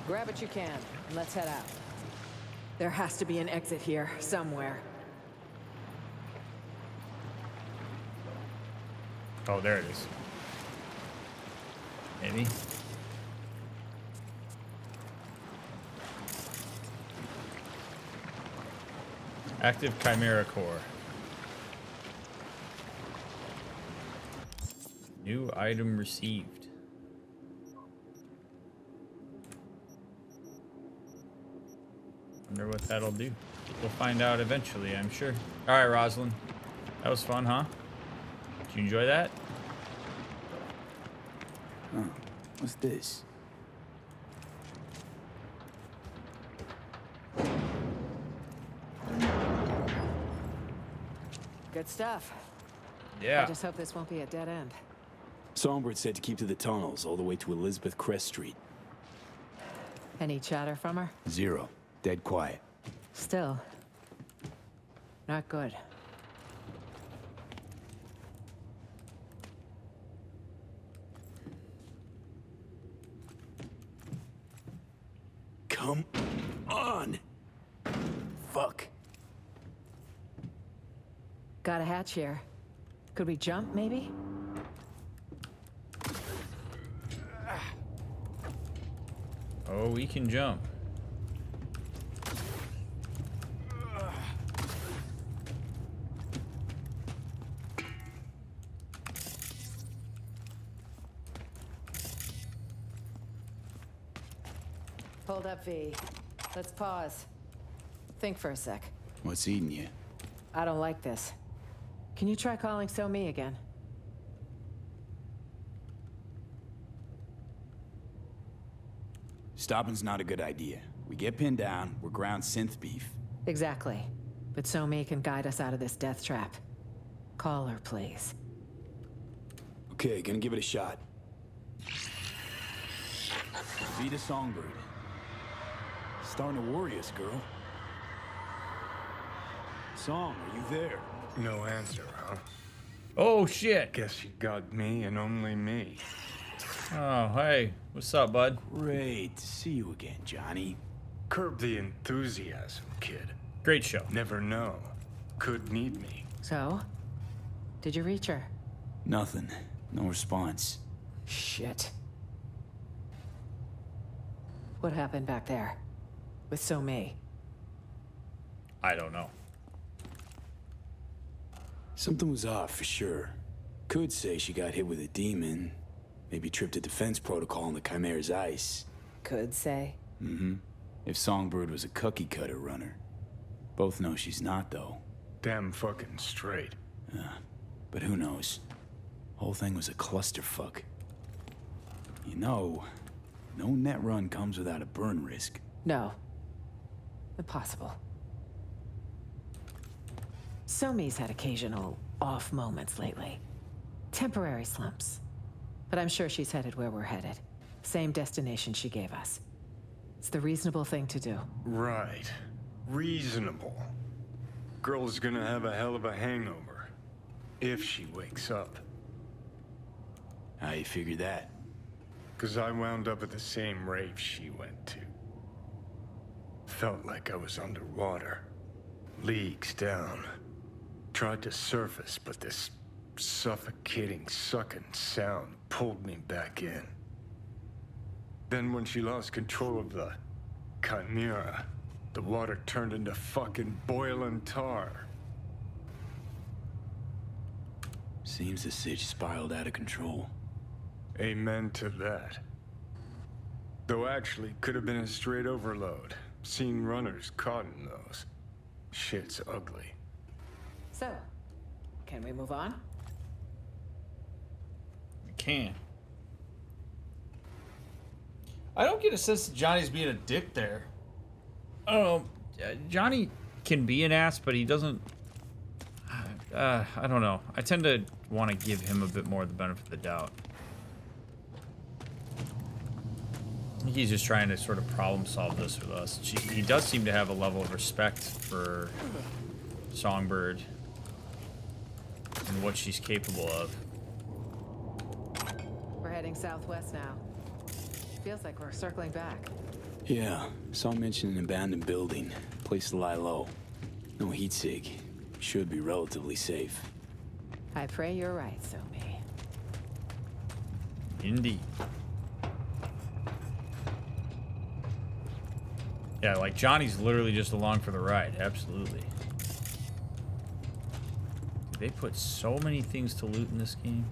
Grab what you can, and let's head out. There has to be an exit here, somewhere. Oh, there it is. Maybe. Active Chimera core. New item received. Wonder what that'll do. We'll find out eventually, I'm sure. All right, Rosalind. That was fun, huh? Did you enjoy that? Huh. What's this? Good stuff. Yeah. I just hope this won't be a dead end. Songbird said to keep to the tunnels all the way to Elizabeth Crest Street. Any chatter from her? Zero. Dead quiet. Still. Not good. Come on! Fuck. Got a hatch here. Could we jump, maybe? Oh, we can jump. Hold up, V. Let's pause. Think for a sec. What's eating you? I don't like this. Can you try calling So Me again? Stopping's not a good idea. We get pinned down, we're ground synth beef. Exactly. But So Me can guide us out of this death trap. Call her, please. Okay, gonna give it a shot. Be the Songbird. Starting to worry us, girl. Song, are you there? No answer, huh? Oh, shit. Guess you got me and only me. Oh, hey. What's up, bud? Great to see you again, Johnny. Curb the enthusiasm, kid. Great show. Never know. Could need me. So? Did you reach her? Nothing. No response. Shit. What happened back there? With So Me? I don't know. Something was off for sure. Could say she got hit with a demon. Maybe tripped a defense protocol on the Chimera's ice. Could say. Mm-hmm. If Songbird was a cookie cutter runner. Both know she's not, though. Damn fucking straight. But who knows? Whole thing was a clusterfuck. You know, no net run comes without a burn risk. No. Impossible. So Me's had occasional off moments lately. Temporary slumps. But I'm sure she's headed where we're headed. Same destination she gave us. It's the reasonable thing to do. Right. Reasonable. Girl's gonna have a hell of a hangover. If she wakes up. How you figure that? 'Cause I wound up at the same rave she went to. Felt like I was underwater. Leagues down. Tried to surface, but this suffocating, sucking sound pulled me back in. Then when she lost control of the Chimera, the water turned into fucking boiling tar. Seems the sitch spiraled out of control. Amen to that. Though actually, could have been a straight overload. Seen runners caught in those. Shit's ugly. So, can we move on? We can. I don't get a sense that Johnny's being a dick there. I don't know. Johnny can be an ass, but he doesn't... I don't know. I tend to want to give him a bit more of the benefit of the doubt. I think he's just trying to sort of problem solve this with us. He does seem to have a level of respect for Songbird and what she's capable of. We're heading southwest now. Feels like we're circling back. Yeah, saw mention an abandoned building. Place to lie low. No heat sig. Should be relatively safe. I pray you're right, So Me. Indeed. Yeah, like Johnny's literally just along for the ride. Absolutely. They put so many things to loot in this game.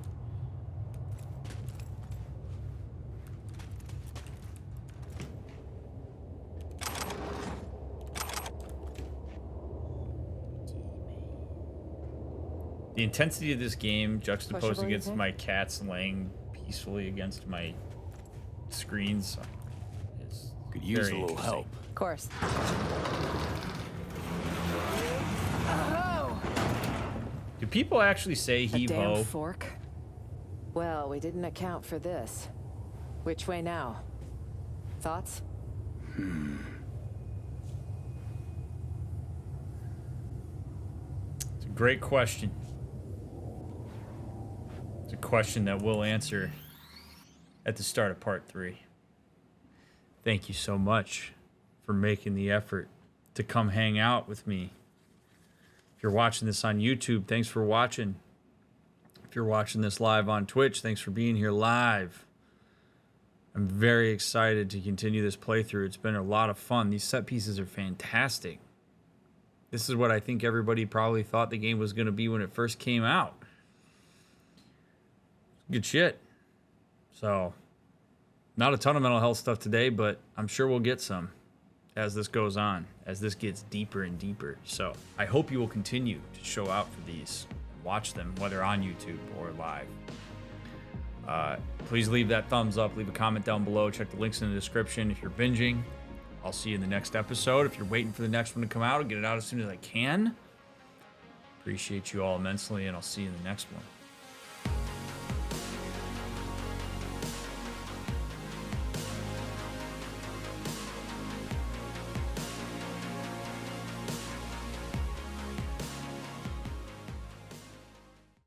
The intensity of this game juxtaposed Pushable, you against think? my cats laying peacefully against my screens is Could use very a little interesting. help. Of course. Do people actually say A heave damn ho? fork? Well, we didn't account for this. Which way now? Thoughts? It's a great question. It's a question that we'll answer at the start of part 3. Thank you so much for making the effort to come hang out with me. If you're watching this on YouTube, thanks for watching. If you're watching this live on Twitch, thanks for being here live. I'm very excited to continue this playthrough. It's been a lot of fun. These set pieces are fantastic. This is what I think everybody probably thought the game was going to be when it first came out. Good shit. So, not a ton of mental health stuff today, but I'm sure we'll get some as this goes on, as this gets deeper and deeper. So, I hope you will continue to show out for these. Watch them, whether on YouTube or live. Please leave that thumbs up, leave a comment down below, check the links in the description if you're binging. I'll see you in the next episode. If you're waiting for the next one to come out, I'll get it out as soon as I can. Appreciate you all immensely, and I'll see you in the next one.